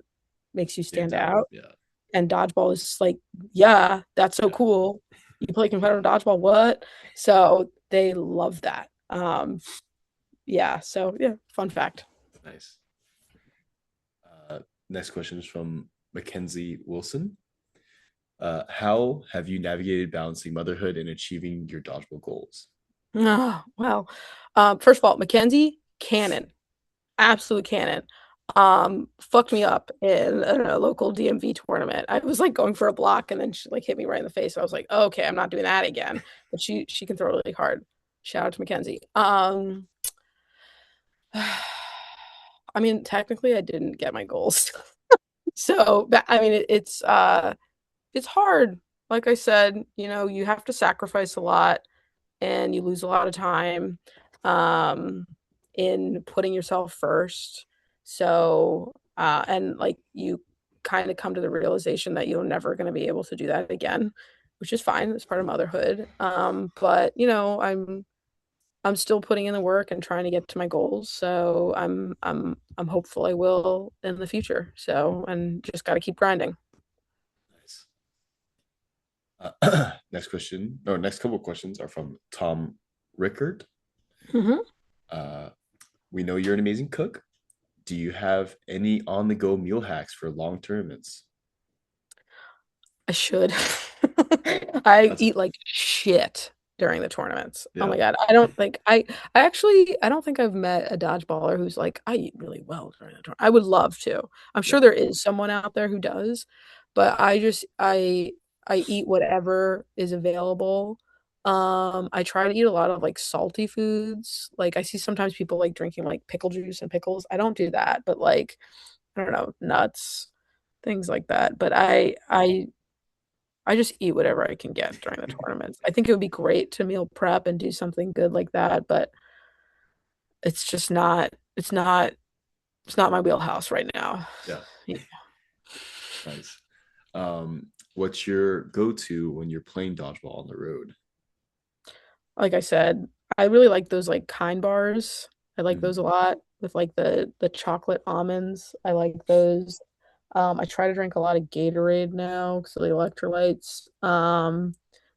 makes you Stands stand out. out, Yeah. and dodgeball is like, yeah, that's so Yeah. cool. You play competitive dodgeball, what? So they love that. Yeah, so yeah, fun fact. Nice. Uh, Next question is from Mackenzie Wilson. How have you navigated balancing motherhood and achieving your dodgeball goals? Oh, well, first of all, Mackenzie, cannon, absolute cannon. Fucked me up in a local DMV tournament. I was like going for a block and then she like hit me right in the face. So I was like, oh, okay, I'm not doing that again. But she can throw really hard. Shout out to Mackenzie. I mean, technically, I didn't get my goals. So, I mean, it's hard. Like I said, you have to sacrifice a lot and you lose a lot of time um in putting yourself first. So, and like you kind of come to the realization that you're never going to be able to do that again, which is fine. It's part of motherhood. But I'm still putting in the work and trying to get to my goals. So I'm hopeful I will in the future. So, and just got to keep grinding. Nice. Next question, or next couple of questions are from Tom Rickard. Hmm. Uh, we know you're an amazing cook. Do you have any on-the-go meal hacks for long tournaments? I should. I That's eat like shit during the tournaments. Oh yeah, my God. I don't think I've met a dodgeballer who's like, I eat really well during the tournament. I would love to. I'm yeah, sure there is someone out there who does, but I eat whatever is available. I try to eat a lot of like salty foods. Like I see sometimes people like drinking like pickle juice and pickles. I don't do that, but like I don't know, nuts, things like that. But I just eat whatever I can get during the tournaments. I think it would be great to meal prep and do something good like that, but it's just not it's not my wheelhouse right now. yeah. Yeah. Nice. What's your go-to when you're playing dodgeball on the road? Like I said, I really like those like kind bars. I like those Mhm. a lot with like the chocolate almonds. I like those. I try to drink a lot of Gatorade now because of the electrolytes.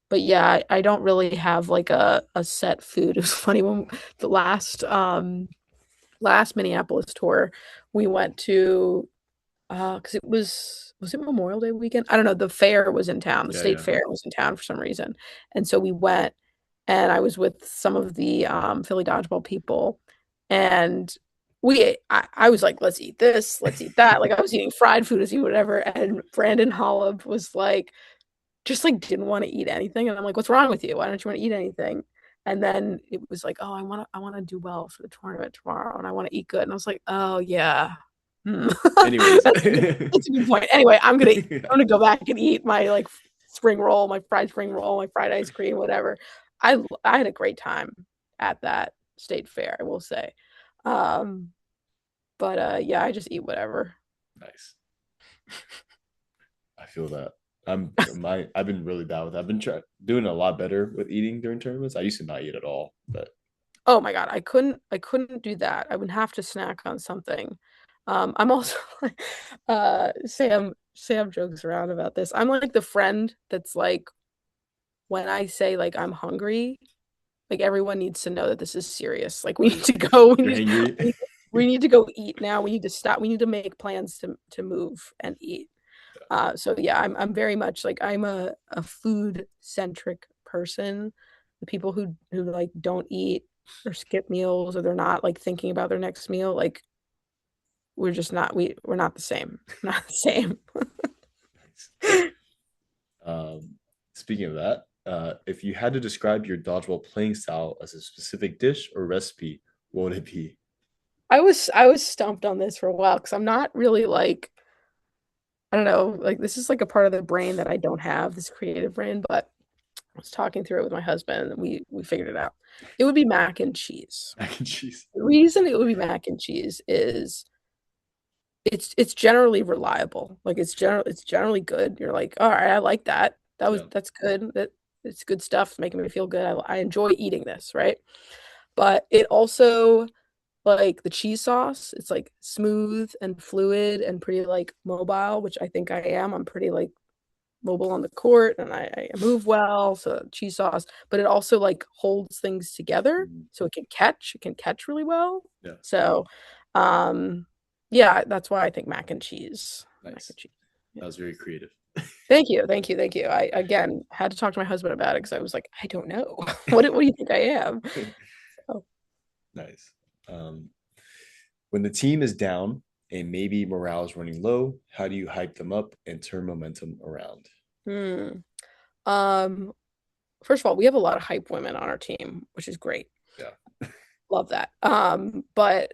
But yeah, I don't really have like a set food. It was funny when the last Minneapolis tour, we went to because it was it Memorial Day weekend? I don't know. The fair was in town. The Yeah, state yeah. fair was in town for some reason. And so we went and I was with some of the Philly Dodgeball people and I was like, let's eat this, let's eat that. Like I was eating fried food, as you whatever. And Brandon Hollub was like, just like didn't want to eat anything. And I'm like, what's wrong with you? Why don't you want to eat anything? And then it was like, oh, I want to do well for the tournament tomorrow and I want to eat good. And I was like, oh yeah. Hmm. Anyways. That's a good point. Anyway, I'm gonna Yeah. I'm gonna go back and eat my like spring roll, my fried spring roll, my fried ice cream, whatever. I had a great time at that state fair, I will say. Um, but yeah, I just eat whatever. Nice. I feel that. I've been really bad with that. I've been doing a lot better with eating during tournaments. I used to not eat at all, but Oh my God, I couldn't do that. I would have to snack on something. I'm also Sam jokes around about this. I'm like the friend that's like when I say like I'm hungry, like everyone needs to know that this is serious. Like we need to go. you're hangry. We need to go eat now. We need to stop. We need to make plans to move and eat. So yeah, I'm very much like I'm a food centric person. The people who like don't eat or skip meals or they're not like thinking about their next meal, like we're just not we're not the same. Not the same. Speaking of that, if you had to describe your dodgeball playing style as a specific dish or recipe, what would it be? I was stumped on this for a while because I'm not really like I don't know, like this is like a part of the brain that I don't have, this creative brain, but I was talking through it with my husband and we figured it out. It would be mac and cheese. Mac and cheese. The reason it would be mac and cheese is it's generally reliable. Like it's generally good. You're like, all right, I like that. Yeah. That's good. It's good stuff. It's making me feel good. I enjoy eating this, right? But it also like the cheese sauce, it's like smooth and fluid and pretty like mobile, which I think I am. I'm pretty like mobile on the court and I move well, so cheese sauce, but it also like holds things together Mhm. so it can catch really well. Yeah. So um yeah, that's why I think mac and cheese. Mac Nice. and cheese. That Yeah. was very creative. Thank you. Thank you. Thank you. I again had to talk to my husband about it because I was like, I don't know. What do you think I am? So, Nice. Um, when the team is down and maybe morale is running low, how do you hype them up and turn momentum around? hmm. Um, first of all, we have a lot of hype women on our team, which is great. Yeah. Love that. But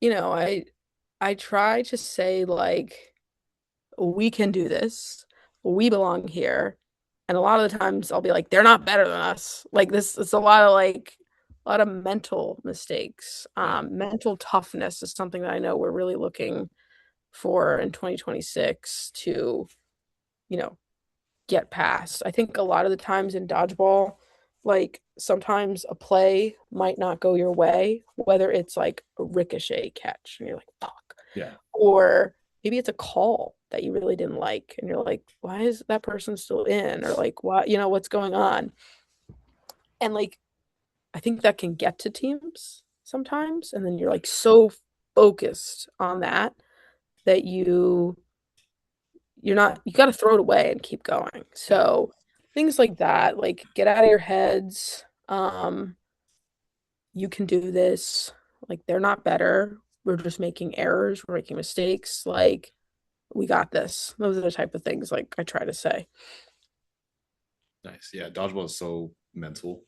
you know, I try to say like we can do this. We belong here. And a lot of the times I'll be like, they're not better than us. Like this, it's a lot of like a lot of mental mistakes. Yeah. Mental toughness is something that I know we're really looking for in 2026 to, you know, get past. I think a lot of the times in dodgeball, like sometimes a play might not go your way, whether it's like a ricochet catch and you're like, fuck, Yeah. or maybe it's a call that you really didn't like and you're like, why is that person still in? Or like, what, what's going on? And like, I think that can get to teams sometimes. And then you're like so focused on that that you're not you got to throw it away and keep going. Yeah. So things like that, like get out of your heads. You can do this. Like they're not better. We're just making errors. We're making mistakes. Like we got this. Those are the type of things like I try to say. Nice. Yeah. Dodgeball is so mental.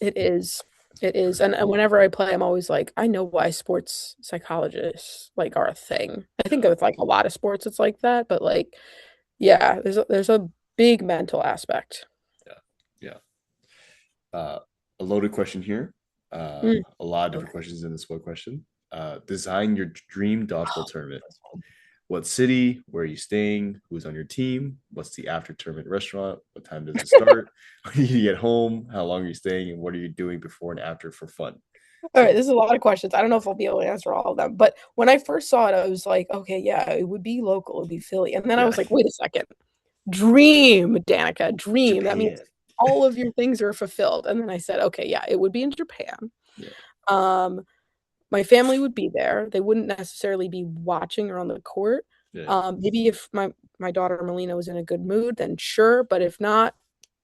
It is. It is. And whenever I play, I'm always like, I know why sports psychologists like are a thing. I think Yeah. with like a lot of sports it's like that, but like yeah, there's a big mental aspect. Yeah. Yeah. A loaded question here. Mm. A lot of different Okay. questions in this one question. Design your dream dodgeball tournament. What city? Where are you staying? Who's on your team? What's the after tournament restaurant? What time does it start? When do you get home? How long are you staying? And what are you doing before and after for fun? All right, this is a lot of questions. I don't know if I'll be able to answer all of them, but when I first saw it, I was like, okay, yeah, it would be local, it would be Philly. And then I Yeah. was like, wait a second. Dream, Danica, dream. That means Japan. all of your things are fulfilled. And then I said, okay, yeah, it would be in Japan. Yeah. Um, my family would be there. They wouldn't necessarily be watching or on the court. Yeah. Maybe if my daughter Melina was in a good mood, then sure. But if not,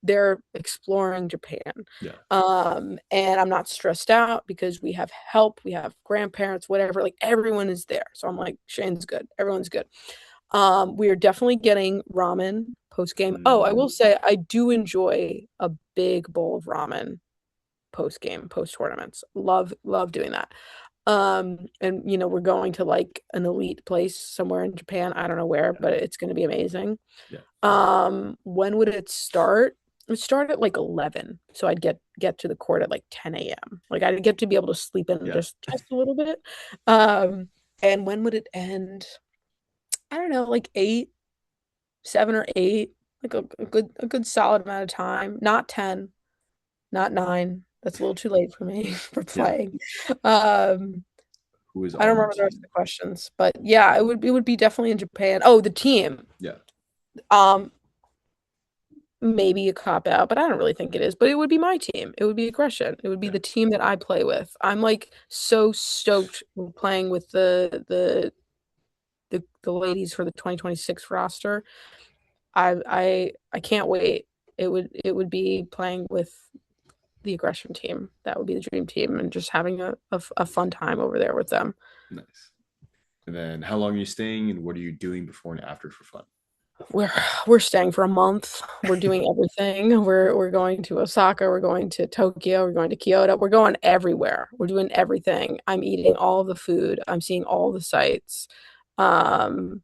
they're exploring Japan. Yeah. And I'm not stressed out because we have help, we have grandparents, whatever. Like everyone is there. So I'm like, Shane's good. Everyone's good. We are definitely getting ramen post game. Oh, I will Mm, say I do enjoy a big bowl of ramen post game, post tournaments. Love doing that. And we're going to like an elite place somewhere in Japan. I don't know where, yeah. but it's going to be amazing. Yeah. When would it start? It would start at like 11. So I'd get to the court at like 10 a.m. Like I'd get to be able to sleep in Yeah. just a little bit. And when would it end? I don't know, like 8, 7 or 8, like a good solid amount of time. Not 10, not 9. That's a little too late for me for Yeah. playing. Um, Who is I don't on your remember the rest of the team? questions, but yeah, it would be definitely in Japan. Oh, the team. Yeah. Um, maybe a cop out, but I don't really think it is. But it would be my team. It would be aggression. It would be Yeah. the team that I play with. I'm like so stoked with playing with the ladies for the 2026 roster. I can't wait. It would be playing with the aggression team. That would be the dream team, and just having a fun time over there with them. Nice. And then how long are you staying and what are you doing before and after for fun? We're we're staying for a month. We're doing everything. We're going to Osaka, we're going to Tokyo, we're going to Kyoto. We're going everywhere. We're doing everything. I'm eating all the food. I'm seeing all the sights. Um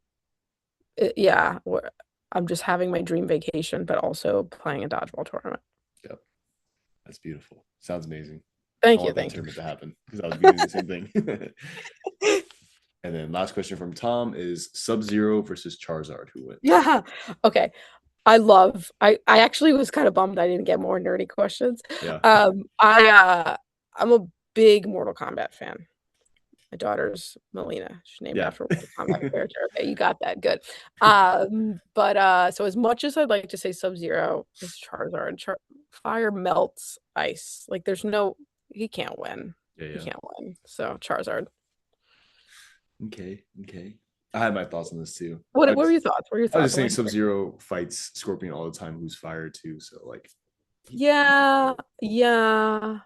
yeah, I'm just having my dream vacation, but also playing a dodgeball tournament. Yep. That's beautiful. Sounds amazing. I Thank you, want that thank you. tournament to happen because I was doing the same thing. And then last question from Tom is Sub-Zero versus Charizard. Who wins? Yeah. Okay. I actually was kind of bummed I didn't get more nerdy questions. Yeah. I'm a big Mortal Kombat fan. My daughter's Melina. She's named Yeah. after a Mortal Kombat character. Okay, you got that. Good. But so as much as I'd like to say Sub-Zero is Charizard, fire melts ice. Like he can't win. Yeah. He Yeah. can't win. So Charizard. Okay. Okay. I had my thoughts on this too. What were your thoughts? What were your I was thoughts? just saying Sub-Zero fights Scorpion all the time, who's fire too. So like, Yeah, yeah.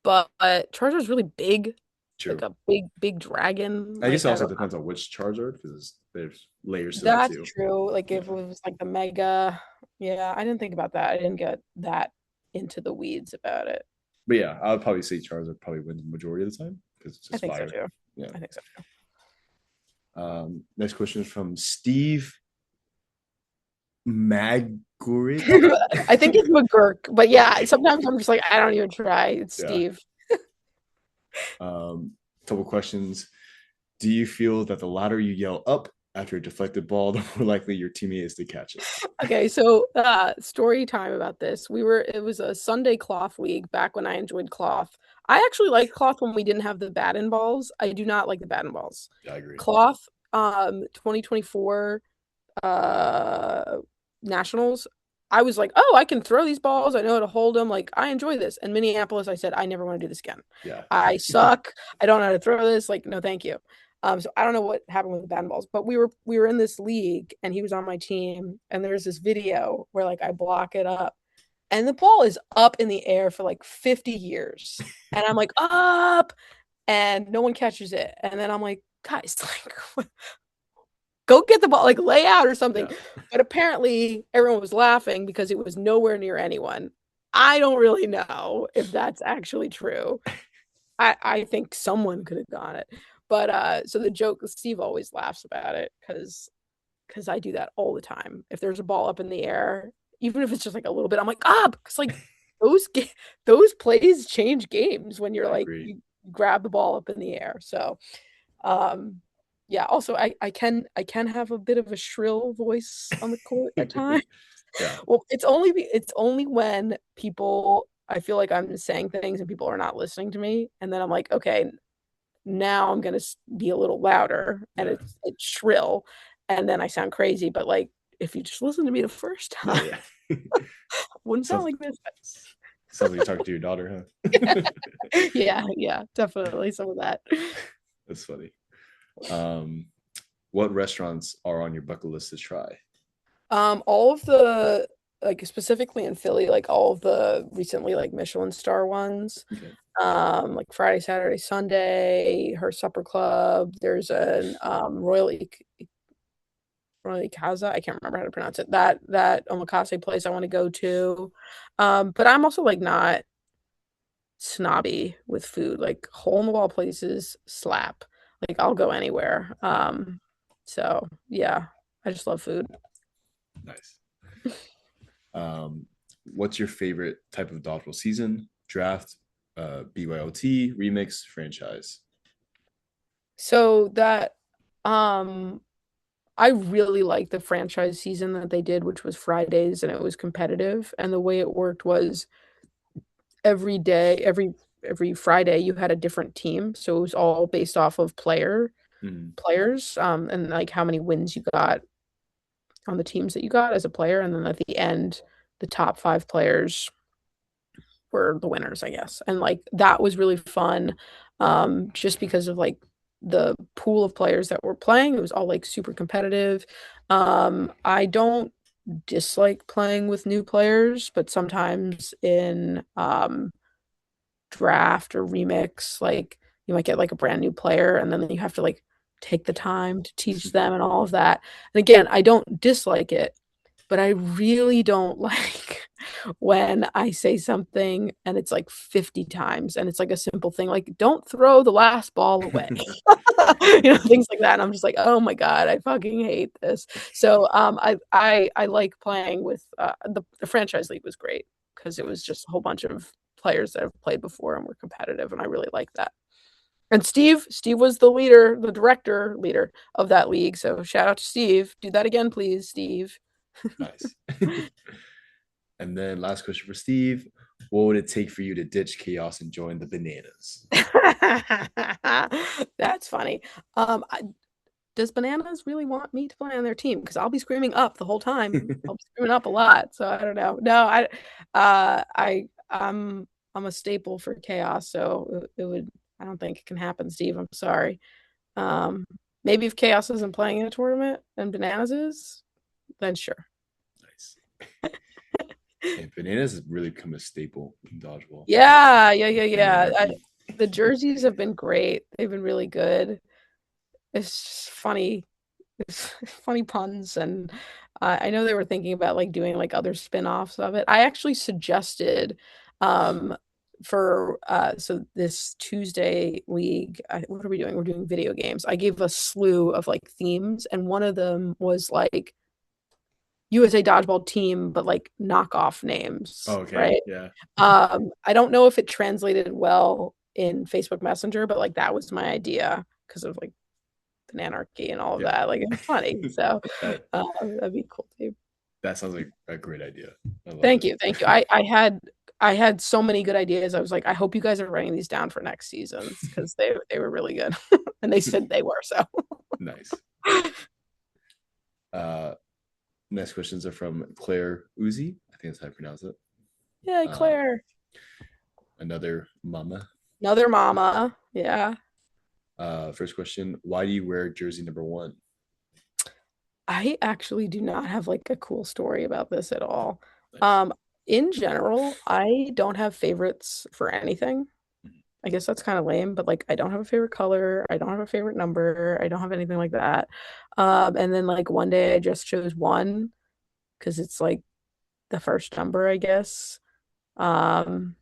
But Charizard's really big, like true. a big dragon. I guess Like it I also don't depends on which Charizard because there's layers to that That's too. true. Like if it Yeah. was like the mega, yeah, I didn't think about that. I didn't get that into the weeds about it. But yeah, I would probably say Charizard probably wins the majority of the time because it's I just think so fire. too. Yeah. I think so too. Next question is from Steve Maguric. I think it's McGurk, but yeah, sometimes I'm just like, I don't even try. It's Yeah. Steve. Couple questions. Do you feel that the louder you yell up after a deflected ball, the more likely your teammate is to catch it? Okay, so story time about this. It was a Sunday cloth league back when I enjoyed cloth. I actually liked cloth when we didn't have the batten balls. I do not like the batten balls. Yeah, I agree. Cloth 2024 uh nationals, I was like, oh, I can throw these balls, I know how to hold them, like I enjoy this. And Minneapolis, I said I never want to do this again. Yeah. I suck. I don't know how to throw this, like no thank you. So I don't know what happened with the batten balls, but we were in this league and he was on my team, and there's this video where like I block it up and the ball is up in the air for like 50 years and I'm like up and no one catches it, and then I'm like, guys, like go get the ball, like lay out or something. Yeah. But apparently everyone was laughing because it was nowhere near anyone. I don't really know if that's actually true. I think someone could have got it. But so the joke, Steve always laughs about it because I do that all the time. If there's a ball up in the air, even if it's just like a little bit, I'm like, because like those plays change games when you're I like agree. you grab the ball up in the air. So um yeah, also I can have a bit of a shrill voice on the court at times. Yeah. Well, it's only when people I feel like I'm saying things and people are not listening to me, and then I'm like, okay, now I'm gonna be a little louder, and Yeah. it's shrill, and then I sound crazy. But like, if you just listen to me the first time, Yeah. wouldn't sound sounds like this. sounds like you're talking to your daughter, huh? Yeah, definitely some of that. That's funny. Um, what restaurants are on your bucket list to try? All of the like specifically in Philly, like all of the recently like Michelin star ones. Okay. Like Friday, Saturday, Sunday, Her Supper Club. There's an Royal Casa. I can't remember how to pronounce it. That omakase place I want to go to. But I'm also like not snobby with food. Like hole in the wall places slap. Like I'll go anywhere. So yeah, I just love food. Nice. What's your favorite type of dodgeball season? Draft, BYOT, remix, franchise. So that um I really liked the franchise season that they did, which was Fridays, and it was competitive. And the way it worked was every day, every Friday, you had a different team. So it was all based off of Mhm. players, and like how many wins you got on the teams that you got as a player. And then at the end, the top five players were the winners, I guess. And like that was really fun, just because of like the pool of players that were playing. It was all like super competitive. I don't dislike playing with new players, but sometimes in draft or remix, like you might get like a brand new player and then you have to like take the time to teach them and all of that. And again, I don't dislike it, but I really don't like when I say something and it's like 50 times and it's like a simple thing like don't throw the last ball away. Things like that. And I'm just like, oh my God, I fucking hate this. So I like playing with the franchise league was great because it was Nice. just a whole bunch of players that have played before and were competitive, and I really like that. And Steve was the leader, the director leader of that league. So shout out to Steve. Do that again, please, Steve. Nice. And then last question for Steve. What would it take for you to ditch chaos and join the bananas? That's funny. Does Bananas really want me to play on their team? Because I'll be screaming up the whole time. I'll be screaming up a lot. So I don't know. No, I'm a staple for chaos. So it would. I don't think it can happen, Steve. I'm sorry. Um, Maybe if chaos isn't playing in a tournament and Bananas is, then sure. Nice. And bananas has really become a staple in dodgeball. And Yeah. anarchy. The jerseys have been great. They've been really good. It's just funny. It's funny puns, and I know they were thinking about like doing like other spin-offs of it. I actually suggested um for so this Tuesday league, what are we doing? We're doing video games. I gave a slew of like themes, and one of them was like USA Dodgeball team, but like knockoff names, Oh, okay. right? Yeah. I don't know if it translated well in Facebook Messenger, but like that was my idea because of like an anarchy and all of Yeah. that. Like it's funny. So that that'd be cool too. that sounds like a great idea. I love Thank it. you. Thank you. I had so many good ideas. I was like, I hope you guys are writing these down for next seasons because they were really good. And they said they were, so Nice. Uh Next questions are from Claire Uzi. I think that's how I pronounce it. yeah, Uh Claire. Another mama. Another mama. Yeah. First question, why do you wear jersey number one? I actually do not have like a cool story about this at all. Nice. Um, in general, I don't have favorites for anything. I guess that's kind of lame, but like I don't have a favorite color, I don't have a favorite number, I don't have anything like that. And then like one day I just chose one because it's like the first number, I guess. Um,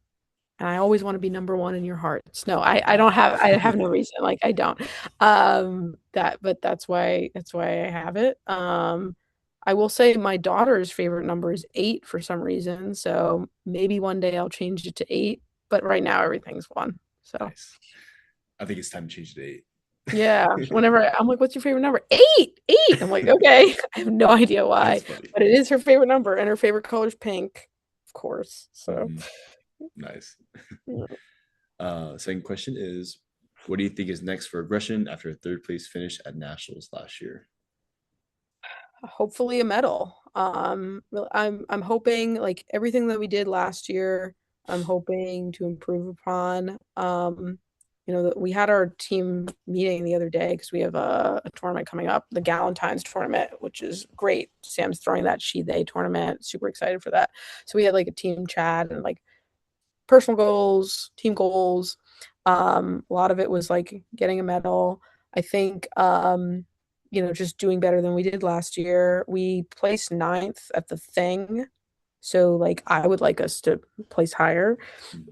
and I always want to be number one in your hearts. No, I don't have I have no reason. Like I don't. But that's why I have it. I will say my daughter's favorite number is eight for some reason. So maybe one day I'll change it to eight. But right now everything's one. So Nice. I think it's time to change the yeah. eight. Whenever I'm like, what's your favorite number? Eight. I'm like, okay. I have no idea That's why. funny. But it is her favorite number and her favorite color is pink, of course. So Mhm. Nice. Yeah. Second question is, what do you think is next for aggression after a third place finish at nationals last year? Hopefully a medal. I'm hoping like everything that we did last year, I'm hoping to improve upon. That we had our team meeting the other day because we have a tournament coming up, the Galentine's tournament, which is great. Sam's throwing that She They tournament. Super excited for that. So we had like a team chat and like personal goals, team goals. A lot of it was like getting a medal. I think just doing better than we did last year. We placed ninth at the thing. So like I would like us to place higher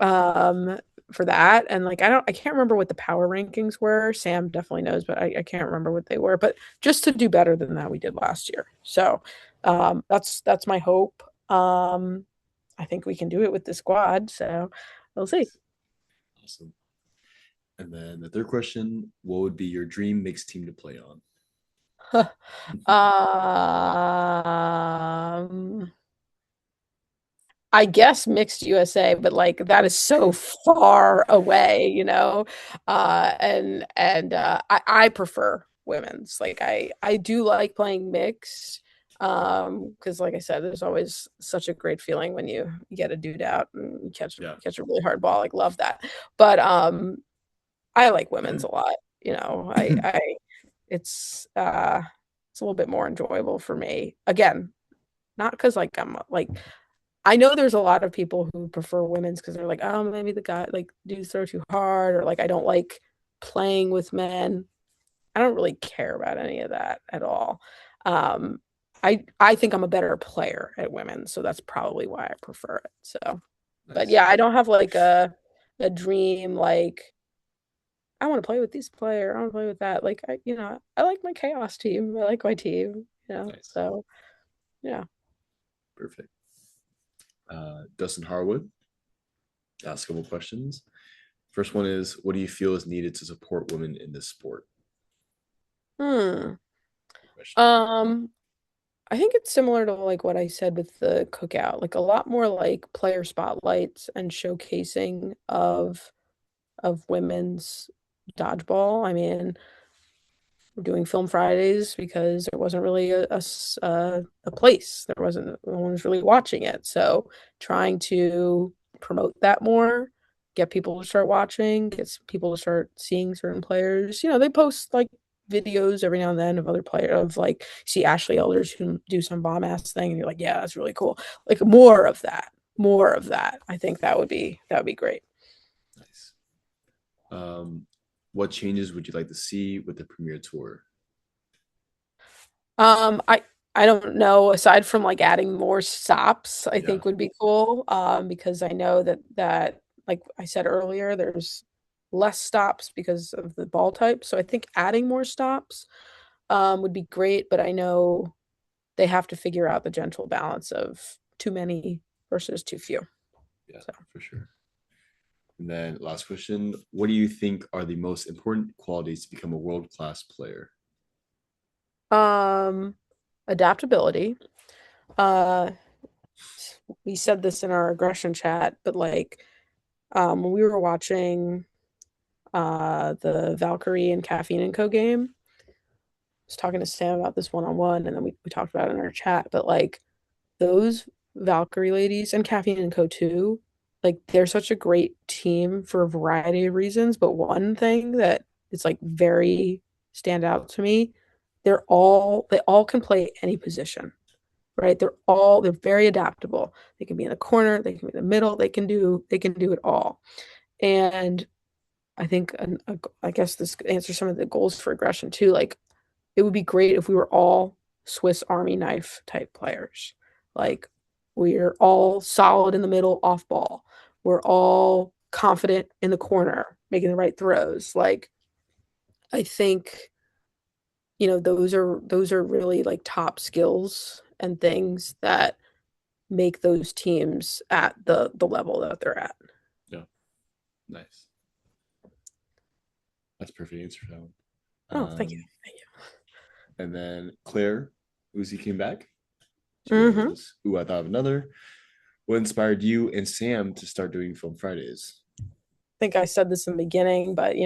um for that. And like I can't remember what the power rankings were. Sam definitely knows, but I can't remember what they were. But just to do better than that we did last year. So that's my hope. I think we can do it with the squad. So we'll see. Awesome. And then the third question, what would be your dream mixed team to play on? um I guess mixed USA, but like that is so far away, I prefer women's. Like I do like playing mixed, because like I said, there's always such a great feeling when you get a dude out and you Yeah. catch a really hard ball. Like love that. But I like women's a lot, I it's a little bit more enjoyable for me. Again, not because like I'm like I know there's a lot of people who prefer women's because they're like, oh, maybe the guy like dudes throw too hard, or like I don't like playing with men. I don't really care about any of that at all. Um, I think I'm a better player at women, so that's probably why I prefer it. So, but Nice. yeah, I don't have like a dream like I want to play with this player, I want to play with that. Like I like my chaos team. I like my team, Nice. So yeah. Perfect. Dustin Harwood ask a couple questions. First one is, what do you feel is needed to support women in this sport? Hmm. Question. Um, I think it's similar to like what I said with the cookout, like a lot more like player spotlights and showcasing of women's dodgeball. I mean, we're doing film Fridays because there wasn't really a place. There wasn't no one was really watching it. So trying to promote that more, get people to start watching, get people to start seeing certain players. They post like videos every now and then of other players of like see Ashley Elders who do some bomb ass thing and you're like, yeah, that's really cool. Like more of that. More of that. I think that would be great. Nice. Um, what changes would you like to see with the Premier Tour? I don't know, aside from like adding more stops, I Yeah. think would be cool. Because I know that like I said earlier, there's less stops because of the ball type. So I think adding more stops would be great, but I know they have to figure out the gentle balance of too many versus too few. Yeah, So for sure. And then last question, what do you think are the most important qualities to become a world-class player? um adaptability. Uh we said this in our aggression chat, but like when we were watching the Valkyrie and Caffeine and Co game. I was talking to Sam about this one on one, and then we talked about it in our chat. But like those Valkyrie ladies and Caffeine and Co too, like they're such a great team for a variety of reasons. But one thing that is like very stand out to me, they all can play any position, right? They're very adaptable. They can be in the corner, they can be in the middle, they can do it all. And I think, I guess this answers some of the goals for aggression too. Like, it would be great if we were all Swiss Army knife type players. Yeah. Like, we're all solid in the middle, off ball. We're all confident in the corner, making the right throws. Like, I think, those are really like top skills and things that make those teams at the level that they're at. Yeah. Nice. That's a perfect answer for that one. Oh, thank you. Thank And then Claire Uzi came back. She you. goes, ooh, I thought of another. What inspired you and Sam to start doing Film Fridays? Think I said this in the beginning, but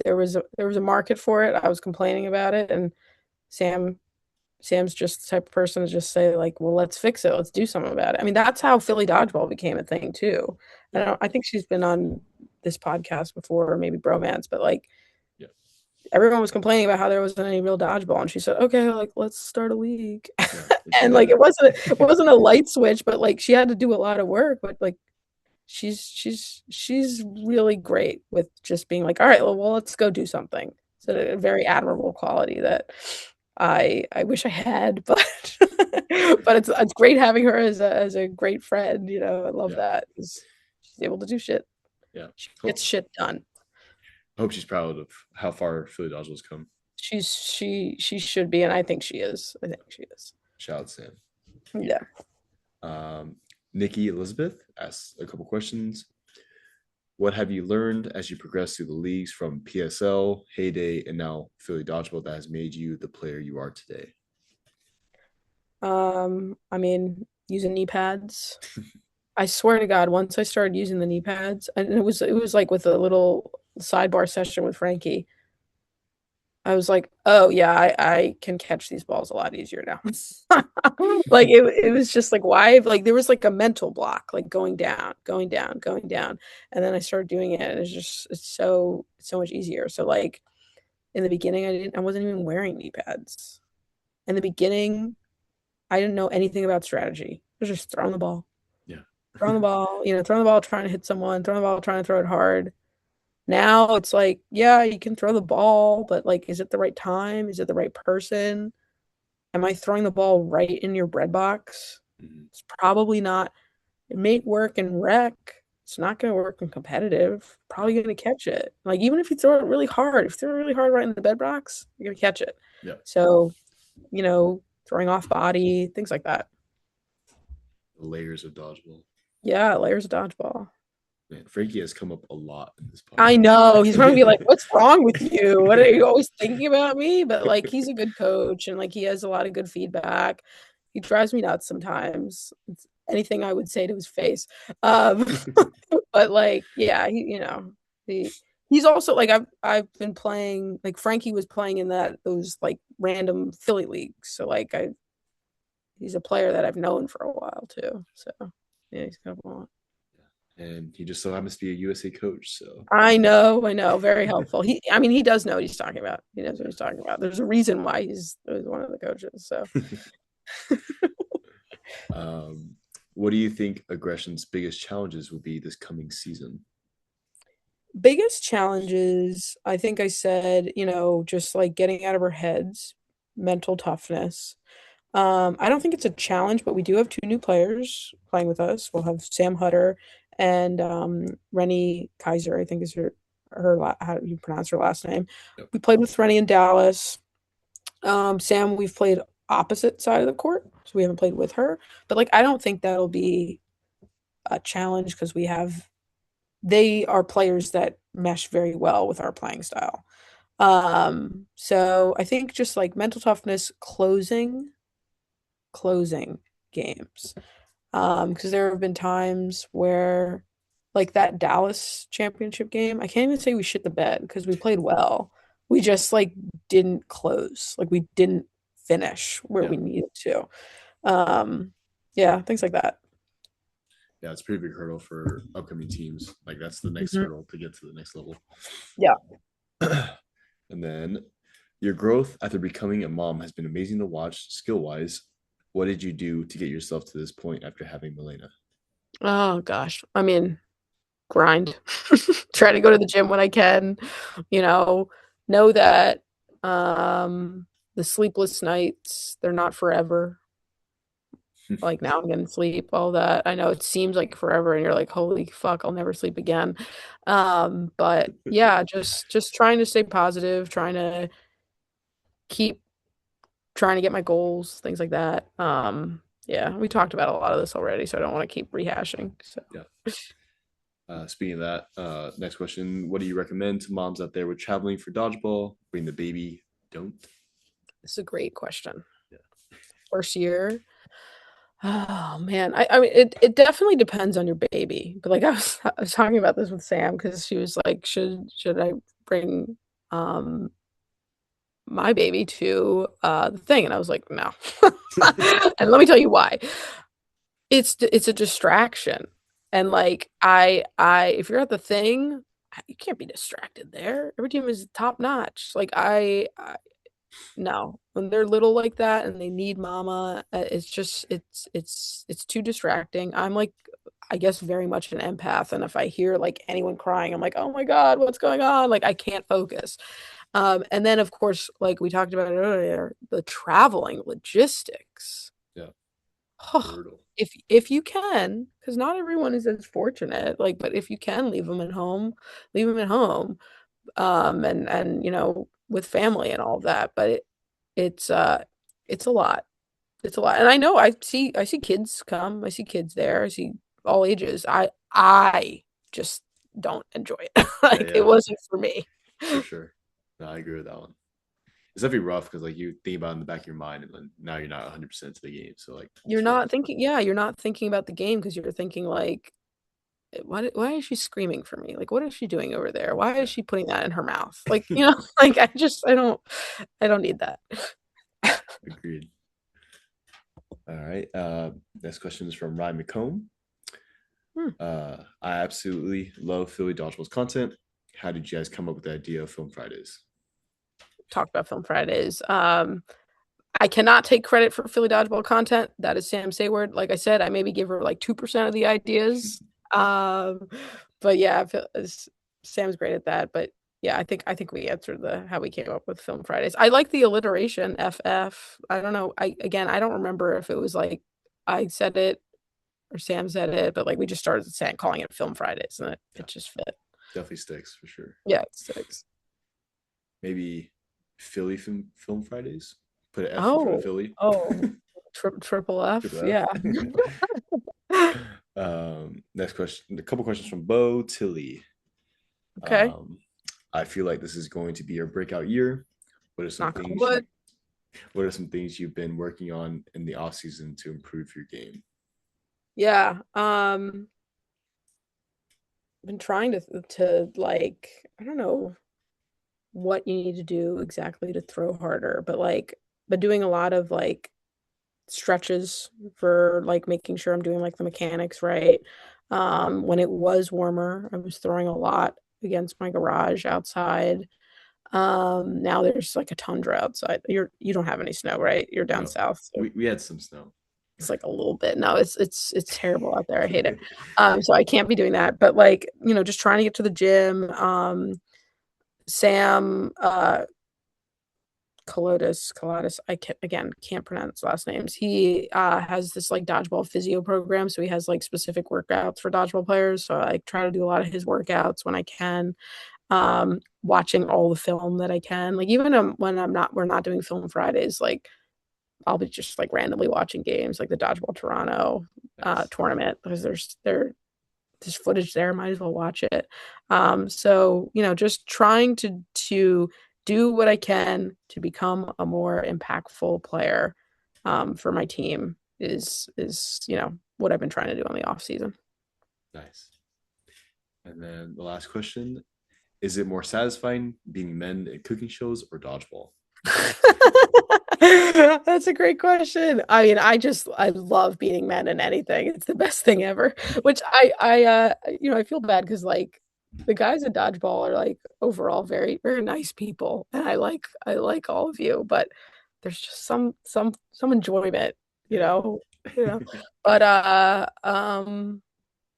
there was a market for it. I was complaining about it, and Sam Sam's just the type of person to just say like, "Well, let's fix it. Let's do something about it." I mean, that's how Philly Dodgeball became a thing too. Yeah. I think she's been on this podcast before, or maybe Bromance, but like Yeah. everyone was complaining about how there wasn't any real dodgeball, and she said, "Okay, like let's start a league." Yeah. And like it wasn't a light switch, but like she had to do a lot of work, but like she's really great with just being like, all right, well, let's go do something. It's a very admirable quality that I wish I had, but but it's great having her as a great friend. I love Yeah. that. She's able to do shit. Yeah. She Cool. gets shit done. I hope she's proud of how far Philly Dodgeball's come. She should be, and I think she is. I think she is. Shout out Sam. Yeah. Um, Nikki Elizabeth asks a couple questions. What have you learned as you progress through the leagues from PSL, Heyday, and now Philly Dodgeball that has made you the player you are today? I mean, using knee pads. I swear to God, once I started using the knee pads, and it was like with a little sidebar session with Frankie, I was like, oh yeah, I can catch these balls a lot easier now. Like it was just like why like there was like a mental block, like going down, going down, going down. And then I started doing it and it's so much easier. So like in the beginning I wasn't even wearing knee pads. In the beginning, I didn't know anything about strategy. I was just throwing the ball. Yeah. Throwing the ball, throwing the ball, trying to hit someone, throwing the ball, trying to throw it hard. Now it's like, yeah, you can throw the ball, but like, is it the right time? Is it the right person? Am I throwing the ball right in your bread box? Mhm. It's probably not. It may work in rec. It's not going to work in competitive. Probably going to catch it. Like, even if you throw it really hard, if you throw it really hard right in the bed box, you're going to catch it. Yeah. So, throwing off body, things like that. The layers of dodgeball. Yeah, layers of dodgeball. Man, Frankie has come up a lot in this podcast. I know. He's probably like, what's wrong with you? What are you always thinking about me? But like he's a good coach and like he has a lot of good feedback. He drives me nuts sometimes. It's anything I would say to his face. Um but like yeah, he's also like I've been playing like Frankie was playing in those like random Philly leagues. So like he's a player that I've known for a while too. So yeah, he's kind of And he just so happens to be a USA coach. So I know. Very helpful. I mean, he does know what he's talking about. He knows what he's talking about. There's a reason why he's one of the coaches. So, um, what do you think aggression's biggest challenges will be this coming season? biggest challenges, I think I said, just like getting out of our heads, mental toughness. I don't think it's a challenge, but we do have two new players playing with us. We'll have Sam Hutter and Rennie Kaiser, I think is how you pronounce her last name. Yep. We played with Rennie in Dallas. Sam, we've played opposite side of the court, so we haven't played with her. But like, I don't think that'll be a challenge because they are players that mesh very well with our playing style. So I think just like mental toughness, closing games. Because there have been times where, like that Dallas championship game, I can't even say we shit the bed because we played well. We just like didn't close, like we didn't finish where Yeah. we needed to. Yeah, things like that. Yeah, it's a pretty big hurdle for upcoming teams. Like that's the next hurdle to get to the next level. Yeah. And then your growth after becoming a mom has been amazing to watch skill wise. What did you do to get yourself to this point after having Milena? Oh gosh. I mean, grind. Try to go to the gym when I can, you know, know that the sleepless nights, they're not forever. Like now I'm getting sleep, all that. I know it seems like forever and you're like, holy fuck, I'll never sleep again. But yeah, just trying to stay positive, trying to keep trying to get my goals, things like that. Yeah, we talked about a lot of this already, so I don't want to keep rehashing. So Yeah. Speaking of that, next question. What do you recommend to moms out there with traveling for dodgeball? Bring the baby, don't. this is a great question. Yeah. First year. Oh man, I mean it definitely depends on your baby. But like I was talking about this with Sam because she was like, should I bring um my baby to the thing? And I was like, no. And let me tell you why. It's a distraction. And like I if you're at the thing, you can't be distracted there. Every team is top notch. Like I no, when they're little like that and they need mama, it's just it's too distracting. I'm like, I guess very much an empath, and if I hear like anyone crying, I'm like, oh my God, what's going on? Like I can't focus. And then of course, like we talked about it earlier, the traveling logistics. Yeah, Oh, brutal. if you can, because not everyone is as fortunate, like, but if you can leave them at home, leave them at home, and with family and all of that. But it's it's a lot. It's a lot. And I know I see kids come. I see kids there. I see all ages. I just don't enjoy it. Yeah, Like it yeah, wasn't for me. for sure. No, I agree with that one. It's definitely rough because like you think about it in the back of your mind, and then now you're not 100% to the game. So like You're it's rough. not thinking, yeah, you're not thinking about the game because you're thinking like, why is she screaming for me? Like, what is she doing over there? Why is Yeah, she putting that in her mouth? Like, like I don't need that. agreed. All right. Next question is from Ryan McComb. Hmm. I absolutely love Philly Dodgeball's content. How did you guys come up with the idea of Film Fridays? Talk about Film Fridays. I cannot take credit for Philly Dodgeball content. That is Sam Sayward. Like I said, I maybe give her like 2% of the ideas. Um, but yeah, Sam's great at that. But yeah, I think we answered the how we came up with Film Fridays. I like the alliteration FF. I don't know. I don't remember if it was like I said it or Sam said it, but like we just started saying calling it Film Fridays and Yeah, it just fit. definitely sticks for sure. Yeah, it sticks. Maybe Philly Film Fridays. Put an F in front of Oh, Philly. oh, triple F. Triple Yeah. F. Next question. A couple questions from Bo Tilly. Okay. Um, I feel like this is going to be your breakout year. What are some Knock on things you wood. What are some things you've been working on in the off season to improve your game? Yeah. Been trying to like, I don't know what you need to do exactly to throw harder, but like but doing a lot of like stretches for like making sure I'm doing like the mechanics right. When it was warmer, I was throwing a lot against my garage outside. Now there's like a tundra outside. You don't have any snow, right? You're down No, south, so we had some snow. it's like a little bit. No, it's terrible out there. I hate it. So I can't be doing that. But like, just trying to get to the gym. Sam Colotis, I can't pronounce last names. He has this like dodgeball physio program, so he has like specific workouts for dodgeball players. So I try to do a lot of his workouts when I can. Watching all the film that I can. Like even when we're not doing film Fridays, like I'll be just like randomly watching games like the Dodgeball Toronto Nice. tournament because there's footage there, might as well watch it. So just trying to do what I can to become a more impactful player for my team is what I've been trying to do on the off season. Nice. And then the last question: is it more satisfying being men at cooking shows or dodgeball? That's a great question. I mean, I love beating men in anything. It's the best thing ever. Which I feel bad because like the guys at Dodgeball are like overall very, very nice people. And I like all of you, but there's just some enjoyment, you Yeah. know, you know. But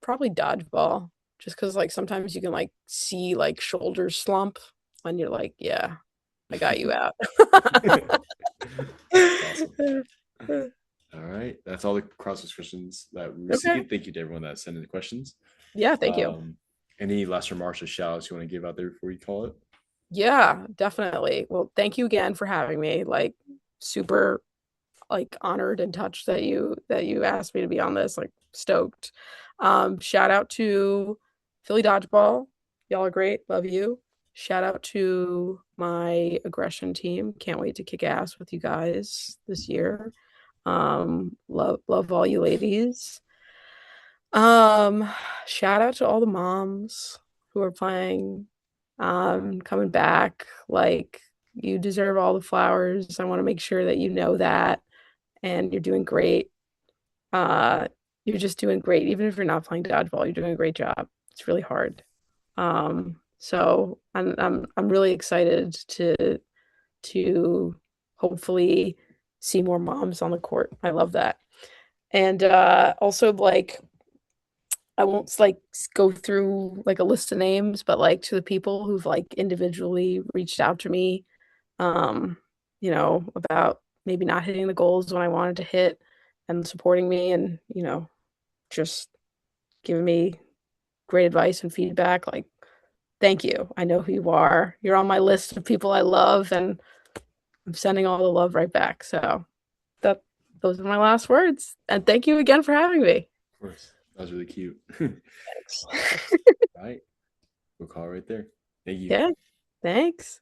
probably Dodgeball. Just because like sometimes you can like see like shoulders slump when you're like, yeah, I got you out. That's awesome. All right. That's all the crossover questions that we Okay. received. Thank you to everyone that sent in the questions. Yeah, thank you. Um, any last remarks or shout outs you want to give out there before you call it? Yeah, definitely. Well, thank you again for having me. Like super like honored and touched that you asked me to be on this. Like stoked. Shout out to Philly Dodgeball. Y'all are great. Love you. Shout out to my aggression team. Can't wait to kick ass with you guys this year. Love all you ladies. Um, Shout out to all the moms who are playing, coming back. Like, you deserve all the flowers. I want to make sure that you know that, and you're doing great. Uh, you're just doing great. Even if you're not playing dodgeball, you're doing a great job. It's really hard. So I'm really excited to hopefully see more moms on the court. I love that. And also, like, I won't like go through like a list of names, but like to the people who've like individually reached out to me, um, about maybe not hitting the goals when I wanted to hit and supporting me and, just giving me great advice and feedback. Like, thank you. I know who you are. You're on my list of people I love, and I'm sending all the love right back. So that those are my last words. And thank you again for having me. Of course. That was really cute. Thanks. Right. We'll call it right there. Thank you. Yeah, thanks.